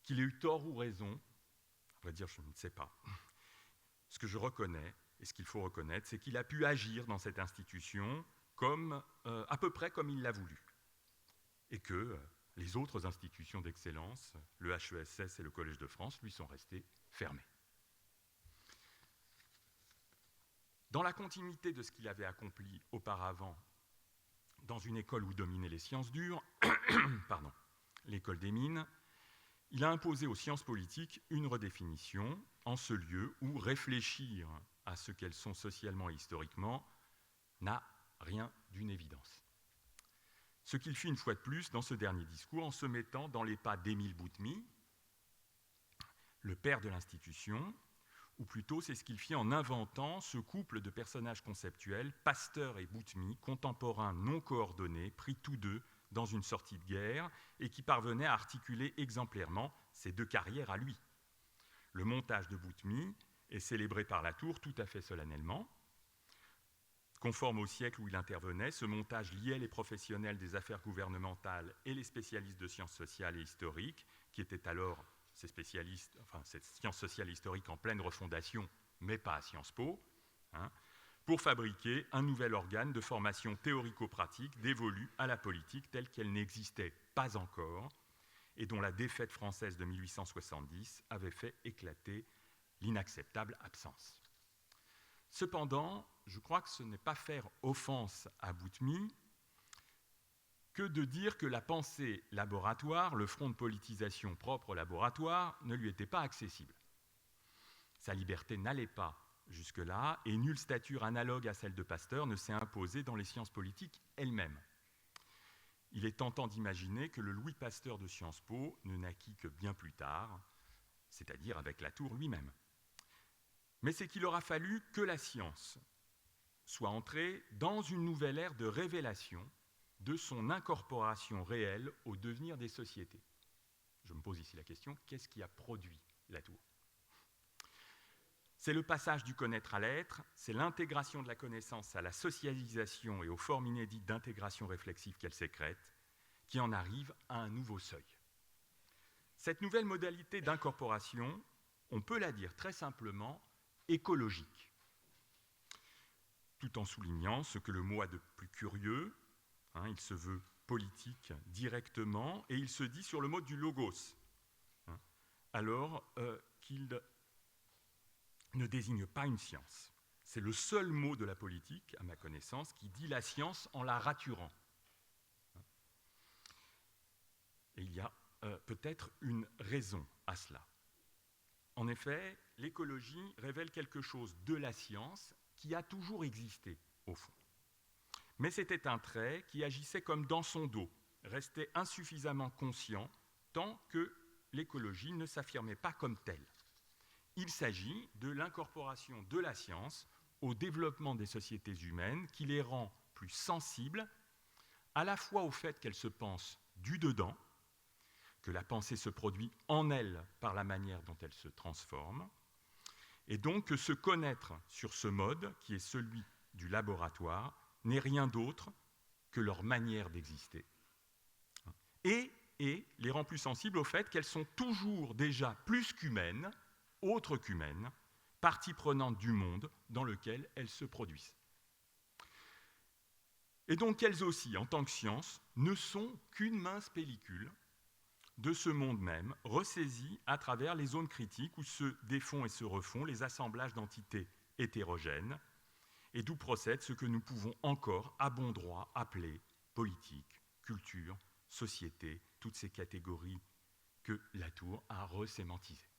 Speaker 7: Qu'il ait eu tort ou raison, à vrai dire, je ne sais pas. Ce que je reconnais, et ce qu'il faut reconnaître, c'est qu'il a pu agir dans cette institution comme, à peu près comme il l'a voulu. Et que les autres institutions d'excellence, le HESS et le Collège de France, lui sont restés fermés. Dans la continuité de ce qu'il avait accompli auparavant dans une école où dominaient les sciences dures, l'école des mines, il a imposé aux sciences politiques une redéfinition en ce lieu où réfléchir à ce qu'elles sont socialement et historiquement n'a rien d'une évidence. Ce qu'il fit une fois de plus dans ce dernier discours en se mettant dans les pas d'Émile Boutmy, le père de l'institution, ou plutôt c'est ce qu'il fit en inventant ce couple de personnages conceptuels, Pasteur et Boutmy, contemporains non coordonnés, pris tous deux dans une sortie de guerre, et qui parvenaient à articuler exemplairement ces deux carrières à lui. Le montage de Boutmy est célébré par Latour tout à fait solennellement. Conforme au siècle où il intervenait, ce montage liait les professionnels des affaires gouvernementales et les spécialistes de sciences sociales et historiques, qui étaient alors ces spécialistes, enfin cette science sociale et historique en pleine refondation, mais pas à Sciences Po, pour fabriquer un nouvel organe de formation théorico-pratique dévolu à la politique telle qu'elle n'existait pas encore et dont la défaite française de 1870 avait fait éclater l'inacceptable absence. Cependant, je crois que ce n'est pas faire offense à Boutmy que de dire que la pensée laboratoire, le front de politisation propre au laboratoire, ne lui était pas accessible. Sa liberté n'allait pas jusque-là, et nulle stature analogue à celle de Pasteur ne s'est imposée dans les sciences politiques elles-mêmes. il est tentant d'imaginer que le Louis Pasteur de Sciences Po ne naquit que bien plus tard, c'est-à-dire avec Latour lui-même. Mais c'est qu'il aura fallu que la science soit entrée dans une nouvelle ère de révélation de son incorporation réelle au devenir des sociétés. Je me pose ici la question, qu'est-ce qui a produit Latour ? C'est le passage du connaître à l'être, c'est l'intégration de la connaissance à la socialisation et aux formes inédites d'intégration réflexive qu'elle sécrète, qui en arrive à un nouveau seuil. Cette nouvelle modalité d'incorporation, on peut la dire très simplement écologique, tout en soulignant ce que le mot a de plus curieux, il se veut politique directement, et il se dit sur le mode du logos, alors qu'il ne désigne pas une science. C'est le seul mot de la politique, à ma connaissance, qui dit la science en la raturant. Et il y a peut-être une raison à cela. En effet, l'écologie révèle quelque chose de la science qui a toujours existé, au fond. Mais c'était un trait qui agissait comme dans son dos, restait insuffisamment conscient, tant que l'écologie ne s'affirmait pas comme telle. Il s'agit de l'incorporation de la science au développement des sociétés humaines qui les rend plus sensibles à la fois au fait qu'elles se pensent du dedans, que la pensée se produit en elles par la manière dont elle se transforme, et donc que se connaître sur ce mode, qui est celui du laboratoire, n'est rien d'autre que leur manière d'exister. Et les rend plus sensibles au fait qu'elles sont toujours déjà plus qu'humaines, autres qu'humaines, partie prenante du monde dans lequel elles se produisent. Et donc elles aussi, en tant que science, ne sont qu'une mince pellicule de ce monde même, ressaisi à travers les zones critiques où se défont et se refont les assemblages d'entités hétérogènes, et d'où procède ce que nous pouvons encore, à bon droit, appeler politique, culture, société, toutes ces catégories que Latour a resémantisées.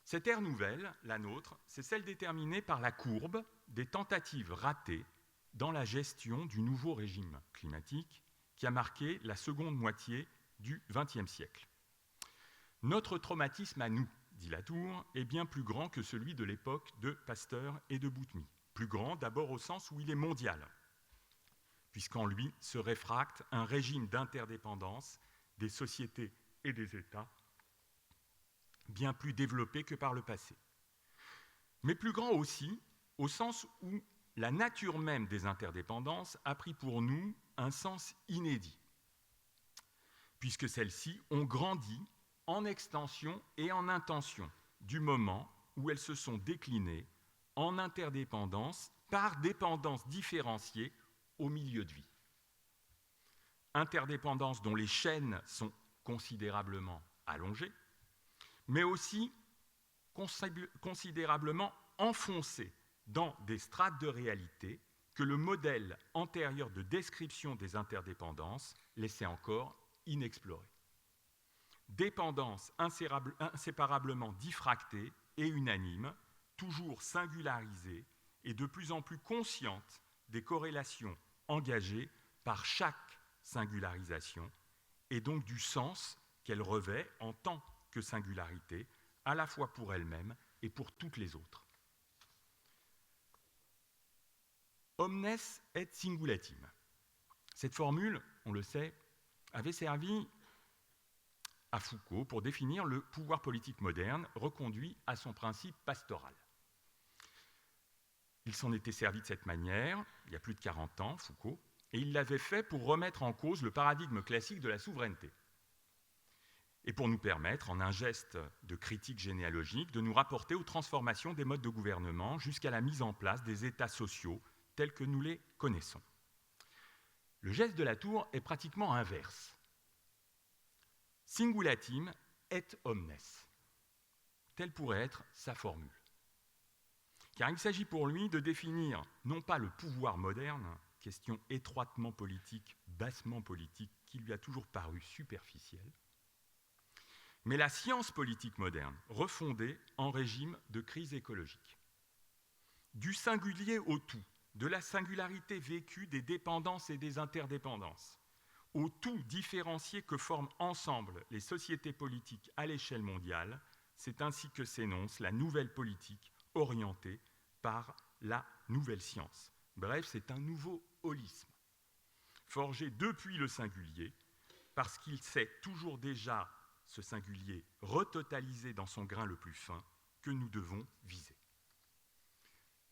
Speaker 7: Cette ère nouvelle, la nôtre, c'est celle déterminée par la courbe des tentatives ratées dans la gestion du nouveau régime climatique qui a marqué la seconde moitié du XXe siècle. Notre traumatisme à nous, dit Latour, est bien plus grand que celui de l'époque de Pasteur et de Boutmy. Plus grand d'abord au sens où il est mondial, puisqu'en lui se réfracte un régime d'interdépendance des sociétés et des États bien plus développé que par le passé. Mais plus grand aussi au sens où la nature même des interdépendances a pris pour nous un sens inédit, puisque celles-ci ont grandi en extension et en intention du moment où elles se sont déclinées en interdépendance par dépendance différenciée au milieu de vie. Interdépendance dont les chaînes sont considérablement allongées, mais aussi considérablement enfoncées dans des strates de réalité que le modèle antérieur de description des interdépendances laissait encore inexplorée. Dépendance inséparablement diffractée et unanime, toujours singularisée et de plus en plus consciente des corrélations engagées par chaque singularisation et donc du sens qu'elle revêt en tant que singularité, à la fois pour elle-même et pour toutes les autres. Omnes et singulatim. Cette formule, on le sait, avait servi à Foucault pour définir le pouvoir politique moderne reconduit à son principe pastoral. Il s'en était servi de cette manière, il y a plus de 40 ans, Foucault, et il l'avait fait pour remettre en cause le paradigme classique de la souveraineté et pour nous permettre, en un geste de critique généalogique, de nous rapporter aux transformations des modes de gouvernement jusqu'à la mise en place des États sociaux tels que nous les connaissons. Le geste de Latour est pratiquement inverse. Singulatim et omnes. Telle pourrait être sa formule. Car il s'agit pour lui de définir non pas le pouvoir moderne, question étroitement politique, bassement politique, qui lui a toujours paru superficielle, mais la science politique moderne, refondée en régime de crise écologique. Du singulier au tout, de la singularité vécue des dépendances et des interdépendances, au tout différencié que forment ensemble les sociétés politiques à l'échelle mondiale, c'est ainsi que s'énonce la nouvelle politique orientée par la nouvelle science. Bref, c'est un nouveau holisme, forgé depuis le singulier, parce qu'il sait toujours déjà, ce singulier, retotalisé dans son grain le plus fin, que nous devons viser.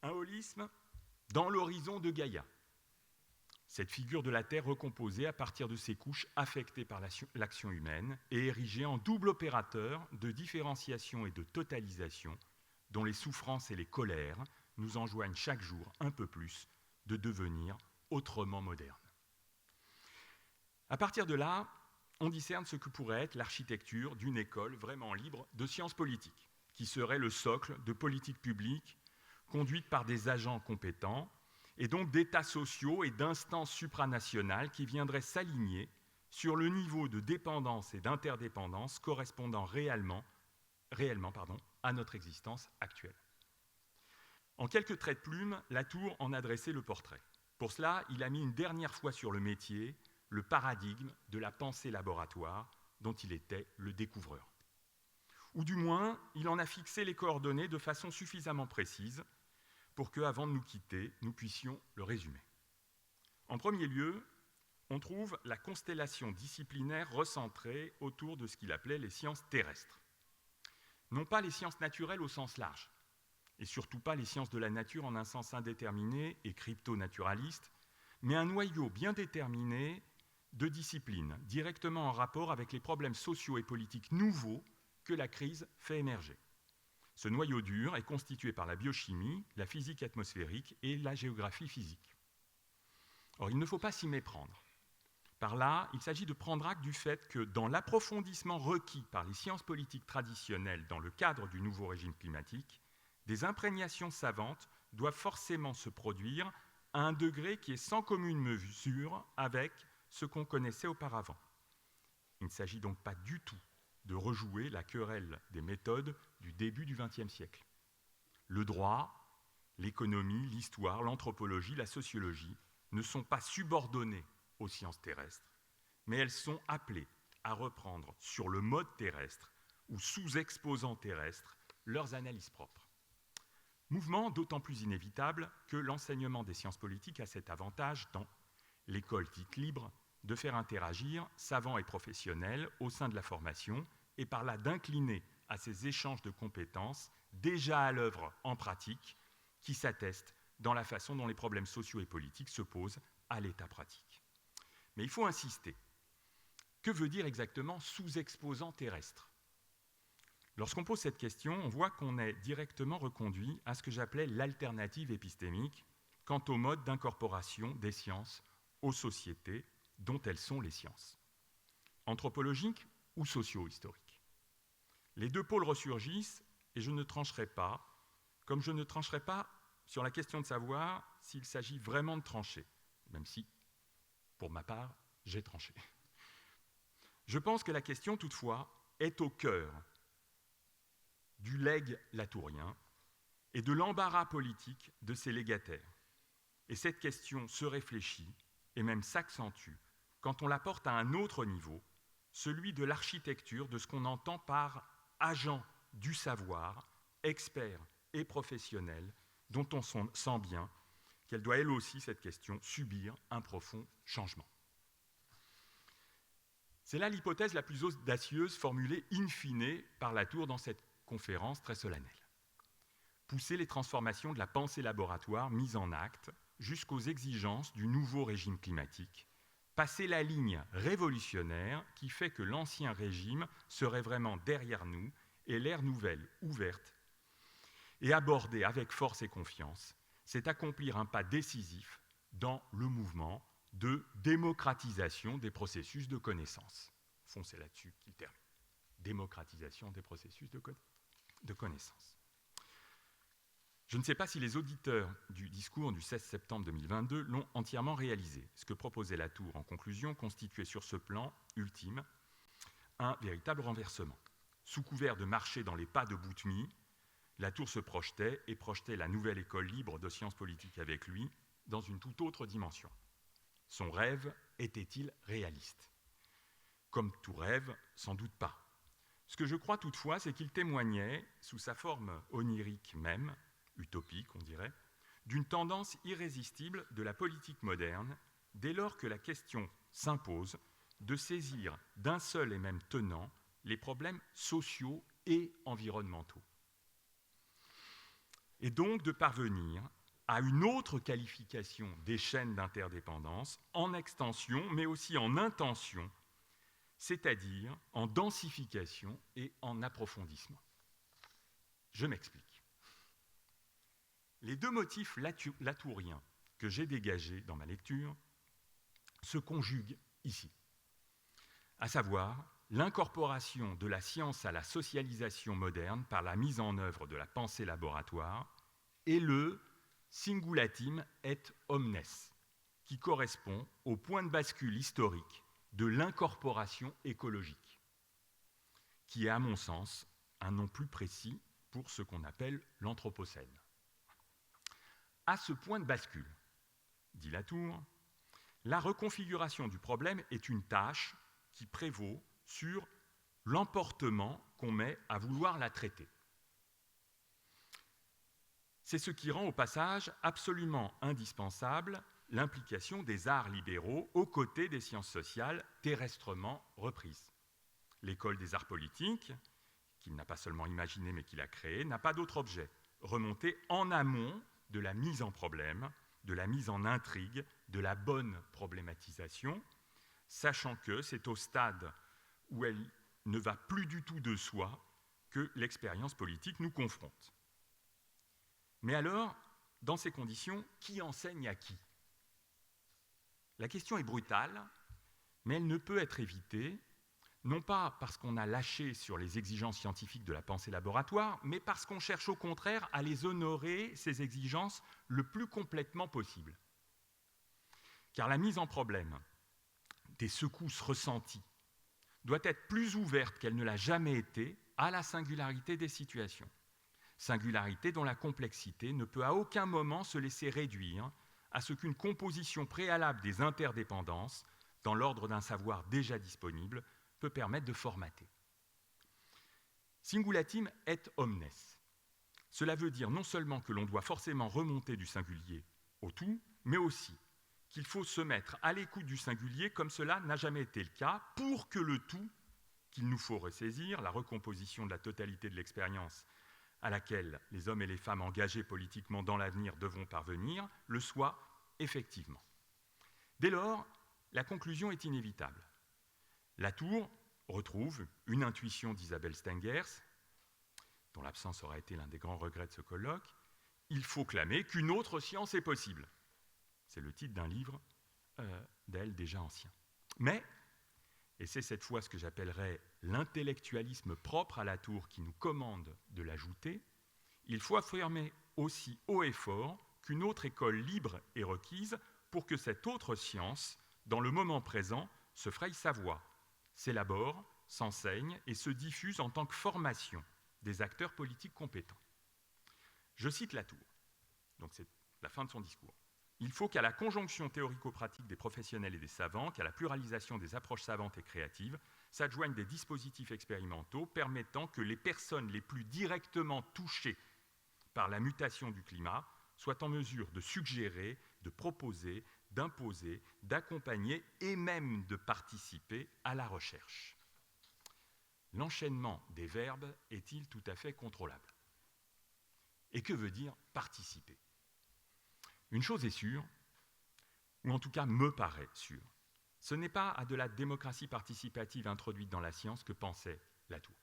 Speaker 7: Un holisme dans l'horizon de Gaïa, cette figure de la Terre recomposée à partir de ses couches affectées par l'action humaine et érigée en double opérateur de différenciation et de totalisation, dont les souffrances et les colères nous enjoignent chaque jour un peu plus de devenir autrement modernes. À partir de là, on discerne ce que pourrait être l'architecture d'une école vraiment libre de sciences politiques, qui serait le socle de politiques publiques conduites par des agents compétents, et donc d'états sociaux et d'instances supranationales qui viendraient s'aligner sur le niveau de dépendance et d'interdépendance correspondant réellement à notre existence actuelle. En quelques traits de plume, Latour en a dressé le portrait. Pour cela, il a mis une dernière fois sur le métier le paradigme de la pensée laboratoire dont il était le découvreur. Ou du moins, il en a fixé les coordonnées de façon suffisamment précise pour que, avant de nous quitter, nous puissions le résumer. En premier lieu, on trouve la constellation disciplinaire recentrée autour de ce qu'il appelait les sciences terrestres. Non pas les sciences naturelles au sens large, et surtout pas les sciences de la nature en un sens indéterminé et crypto-naturaliste, mais un noyau bien déterminé de disciplines directement en rapport avec les problèmes sociaux et politiques nouveaux que la crise fait émerger. Ce noyau dur est constitué par la biochimie, la physique atmosphérique et la géographie physique. Or, il ne faut pas s'y méprendre. Par là, il s'agit de prendre acte du fait que dans l'approfondissement requis par les sciences politiques traditionnelles dans le cadre du nouveau régime climatique, des imprégnations savantes doivent forcément se produire à un degré qui est sans commune mesure avec ce qu'on connaissait auparavant. Il ne s'agit donc pas du tout de rejouer la querelle des méthodes du début du XXe siècle. Le droit, l'économie, l'histoire, l'anthropologie, la sociologie ne sont pas subordonnées aux sciences terrestres, mais elles sont appelées à reprendre sur le mode terrestre ou sous-exposant terrestre leurs analyses propres. Mouvement d'autant plus inévitable que l'enseignement des sciences politiques a cet avantage dans l'école dite libre de faire interagir savants et professionnels au sein de la formation et par là d'incliner à ces échanges de compétences déjà à l'œuvre en pratique qui s'attestent dans la façon dont les problèmes sociaux et politiques se posent à l'état pratique. Mais il faut insister. Que veut dire exactement sous-exposant terrestre ? Lorsqu'on pose cette question, on voit qu'on est directement reconduit à ce que j'appelais l'alternative épistémique quant au mode d'incorporation des sciences aux sociétés dont elles sont les sciences. Anthropologiques ou socio-historiques. Les deux pôles ressurgissent et je ne trancherai pas, comme je ne trancherai pas sur la question de savoir s'il s'agit vraiment de trancher, même si, pour ma part, j'ai tranché. Je pense que la question, toutefois, est au cœur du legs latourien et de l'embarras politique de ses légataires. Et cette question se réfléchit et même s'accentue quand on la porte à un autre niveau, celui de l'architecture de ce qu'on entend par agent du savoir, expert et professionnel, dont on sent bien qu'elle doit elle aussi, cette question, subir un profond changement. C'est là l'hypothèse la plus audacieuse formulée in fine par Latour dans cette conférence très solennelle. Pousser les transformations de la pensée laboratoire mise en acte jusqu'aux exigences du nouveau régime climatique, passer la ligne révolutionnaire qui fait que l'ancien régime serait vraiment derrière nous et l'ère nouvelle ouverte, et aborder avec force et confiance, c'est accomplir un pas décisif dans le mouvement de démocratisation des processus de connaissance. Au fond, c'est là-dessus qu'il termine. Démocratisation des processus de connaissance. Je ne sais pas si les auditeurs du discours du 16 septembre 2022 l'ont entièrement réalisé. Ce que proposait Latour en conclusion constituait sur ce plan ultime un véritable renversement. Sous couvert de marcher dans les pas de Boutmy, Latour se projetait et projetait la nouvelle école libre de sciences politiques avec lui, dans une toute autre dimension. Son rêve était-il réaliste? Comme tout rêve, sans doute pas. Ce que je crois toutefois, c'est qu'il témoignait, sous sa forme onirique même, utopique on dirait, d'une tendance irrésistible de la politique moderne, dès lors que la question s'impose de saisir d'un seul et même tenant les problèmes sociaux et environnementaux. Et donc de parvenir à une autre qualification des chaînes d'interdépendance en extension, mais aussi en intention, c'est-à-dire en densification et en approfondissement. Je m'explique. Les deux motifs latouriens que j'ai dégagés dans ma lecture se conjuguent ici, à savoir l'incorporation de la science à la socialisation moderne par la mise en œuvre de la pensée laboratoire et le singulatim et omnes, qui correspond au point de bascule historique de l'incorporation écologique, qui est à mon sens un nom plus précis pour ce qu'on appelle l'anthropocène. À ce point de bascule, dit Latour, la reconfiguration du problème est une tâche qui prévaut sur l'emportement qu'on met à vouloir la traiter. C'est ce qui rend au passage absolument indispensable l'implication des arts libéraux aux côtés des sciences sociales terrestrement reprises. L'école des arts politiques, qu'il n'a pas seulement imaginée mais qu'il a créée, n'a pas d'autre objet. Remonter en amont de la mise en problème, de la mise en intrigue, de la bonne problématisation, sachant que c'est au stade où elle ne va plus du tout de soi que l'expérience politique nous confronte. Mais alors, dans ces conditions, qui enseigne à qui? La question est brutale, mais elle ne peut être évitée, non pas parce qu'on a lâché sur les exigences scientifiques de la pensée laboratoire, mais parce qu'on cherche au contraire à les honorer, ces exigences, le plus complètement possible. Car la mise en problème des secousses ressenties doit être plus ouverte qu'elle ne l'a jamais été à la singularité des situations. Singularité dont la complexité ne peut à aucun moment se laisser réduire à ce qu'une composition préalable des interdépendances, dans l'ordre d'un savoir déjà disponible, peut permettre de formater. Singulatim et omnes. Cela veut dire non seulement que l'on doit forcément remonter du singulier au tout, mais aussi qu'il faut se mettre à l'écoute du singulier comme cela n'a jamais été le cas, pour que le tout, qu'il nous faut ressaisir, la recomposition de la totalité de l'expérience à laquelle les hommes et les femmes engagés politiquement dans l'avenir devront parvenir, le soit effectivement. Dès lors, la conclusion est inévitable. Latour retrouve une intuition d'Isabelle Stengers, dont l'absence aura été l'un des grands regrets de ce colloque. Il faut clamer qu'une autre science est possible. C'est le titre d'un livre d'elle déjà ancien. Mais, et c'est cette fois ce que j'appellerais l'intellectualisme propre à Latour qui nous commande de l'ajouter, il faut affirmer aussi haut et fort qu'une autre école libre est requise pour que cette autre science, dans le moment présent, se fraye sa voie, s'élabore, s'enseigne et se diffuse en tant que formation des acteurs politiques compétents. Je cite Latour, donc c'est la fin de son discours. Il faut qu'à la conjonction théorico-pratique des professionnels et des savants, qu'à la pluralisation des approches savantes et créatives, s'adjoignent des dispositifs expérimentaux permettant que les personnes les plus directement touchées par la mutation du climat soient en mesure de suggérer, de proposer, d'imposer, d'accompagner et même de participer à la recherche. L'enchaînement des verbes est-il tout à fait contrôlable? Et que veut dire participer? Une chose est sûre, ou en tout cas me paraît sûre, ce n'est pas à de la démocratie participative introduite dans la science que pensait Latour.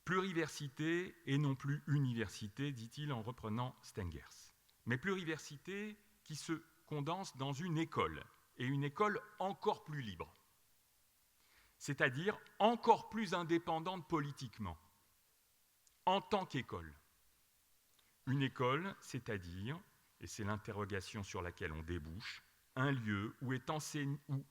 Speaker 7: Pluriversité et non plus université, dit-il en reprenant Stengers. Mais pluriversité qui se condense dans une école, et une école encore plus libre, c'est-à-dire encore plus indépendante politiquement, en tant qu'école. Une école, c'est-à-dire, et c'est l'interrogation sur laquelle on débouche, un lieu où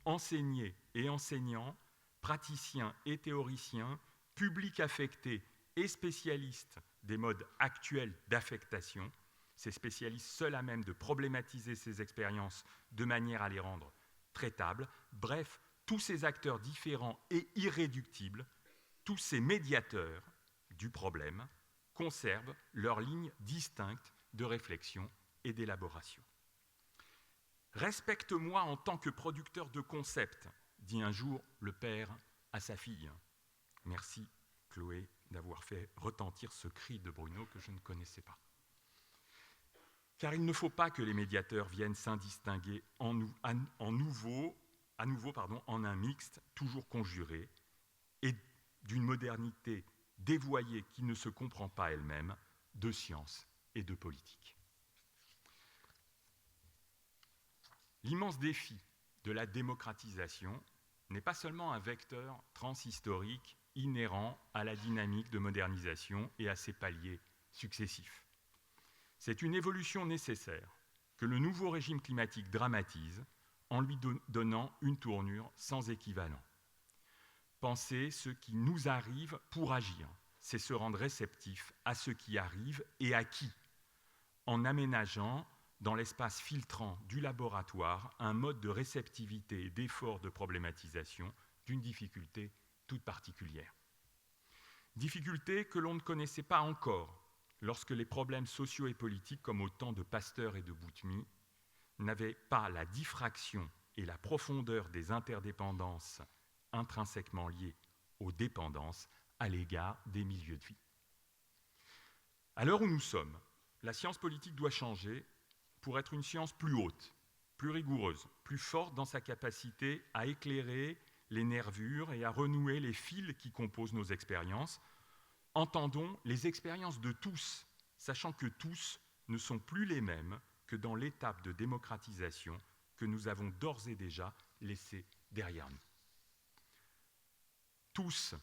Speaker 7: enseignés et enseignants, praticiens et théoriciens, publics affectés et spécialistes des modes actuels d'affectation, ces spécialistes seuls à même de problématiser ces expériences de manière à les rendre traitables. Bref, tous ces acteurs différents et irréductibles, tous ces médiateurs du problème, conservent leur ligne distincte de réflexion et d'élaboration. « Respecte-moi en tant que producteur de concepts », dit un jour le père à sa fille. Merci, Chloé, d'avoir fait retentir ce cri de Bruno que je ne connaissais pas. Car il ne faut pas que les médiateurs viennent s'indistinguer à nouveau en un mixte toujours conjuré et d'une modernité dévoyée qui ne se comprend pas elle-même, de science et de politique. L'immense défi de la démocratisation n'est pas seulement un vecteur transhistorique inhérent à la dynamique de modernisation et à ses paliers successifs. C'est une évolution nécessaire que le nouveau régime climatique dramatise en lui donnant une tournure sans équivalent. Penser ce qui nous arrive pour agir, c'est se rendre réceptif à ce qui arrive et à qui, en aménageant dans l'espace filtrant du laboratoire un mode de réceptivité et d'effort de problématisation d'une difficulté toute particulière. Difficulté que l'on ne connaissait pas encore lorsque les problèmes sociaux et politiques, comme au temps de Pasteur et de Boutmy, n'avaient pas la diffraction et la profondeur des interdépendances intrinsèquement liées aux dépendances à l'égard des milieux de vie. À l'heure où nous sommes, la science politique doit changer pour être une science plus haute, plus rigoureuse, plus forte dans sa capacité à éclairer les nervures et à renouer les fils qui composent nos expériences. Entendons les expériences de tous, sachant que tous ne sont plus les mêmes que dans l'étape de démocratisation que nous avons d'ores et déjà laissée derrière nous. Tous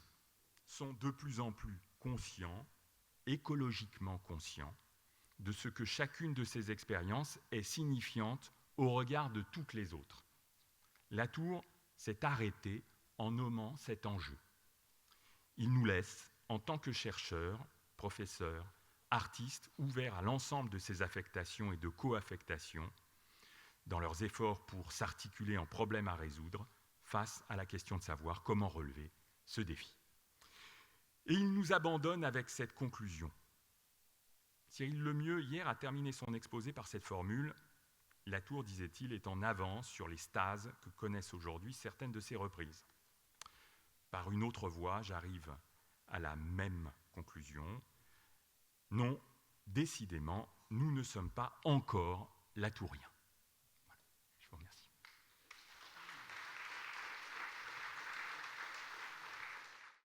Speaker 7: sont de plus en plus conscients, écologiquement conscients, de ce que chacune de ces expériences est signifiante au regard de toutes les autres. Latour s'est arrêté en nommant cet enjeu. Il nous laisse, en tant que chercheurs, professeurs, artistes ouverts à l'ensemble de ces affectations et de co-affectations, dans leurs efforts pour s'articuler en problèmes à résoudre, face à la question de savoir comment relever ce défi. Et il nous abandonne avec cette conclusion. Cyril Lemieux, hier, a terminé son exposé par cette formule. Latour, disait-il, est en avance sur les stases que connaissent aujourd'hui certaines de ses reprises. Par une autre voie, j'arrive à la même conclusion. Non, décidément, nous ne sommes pas encore latouriens.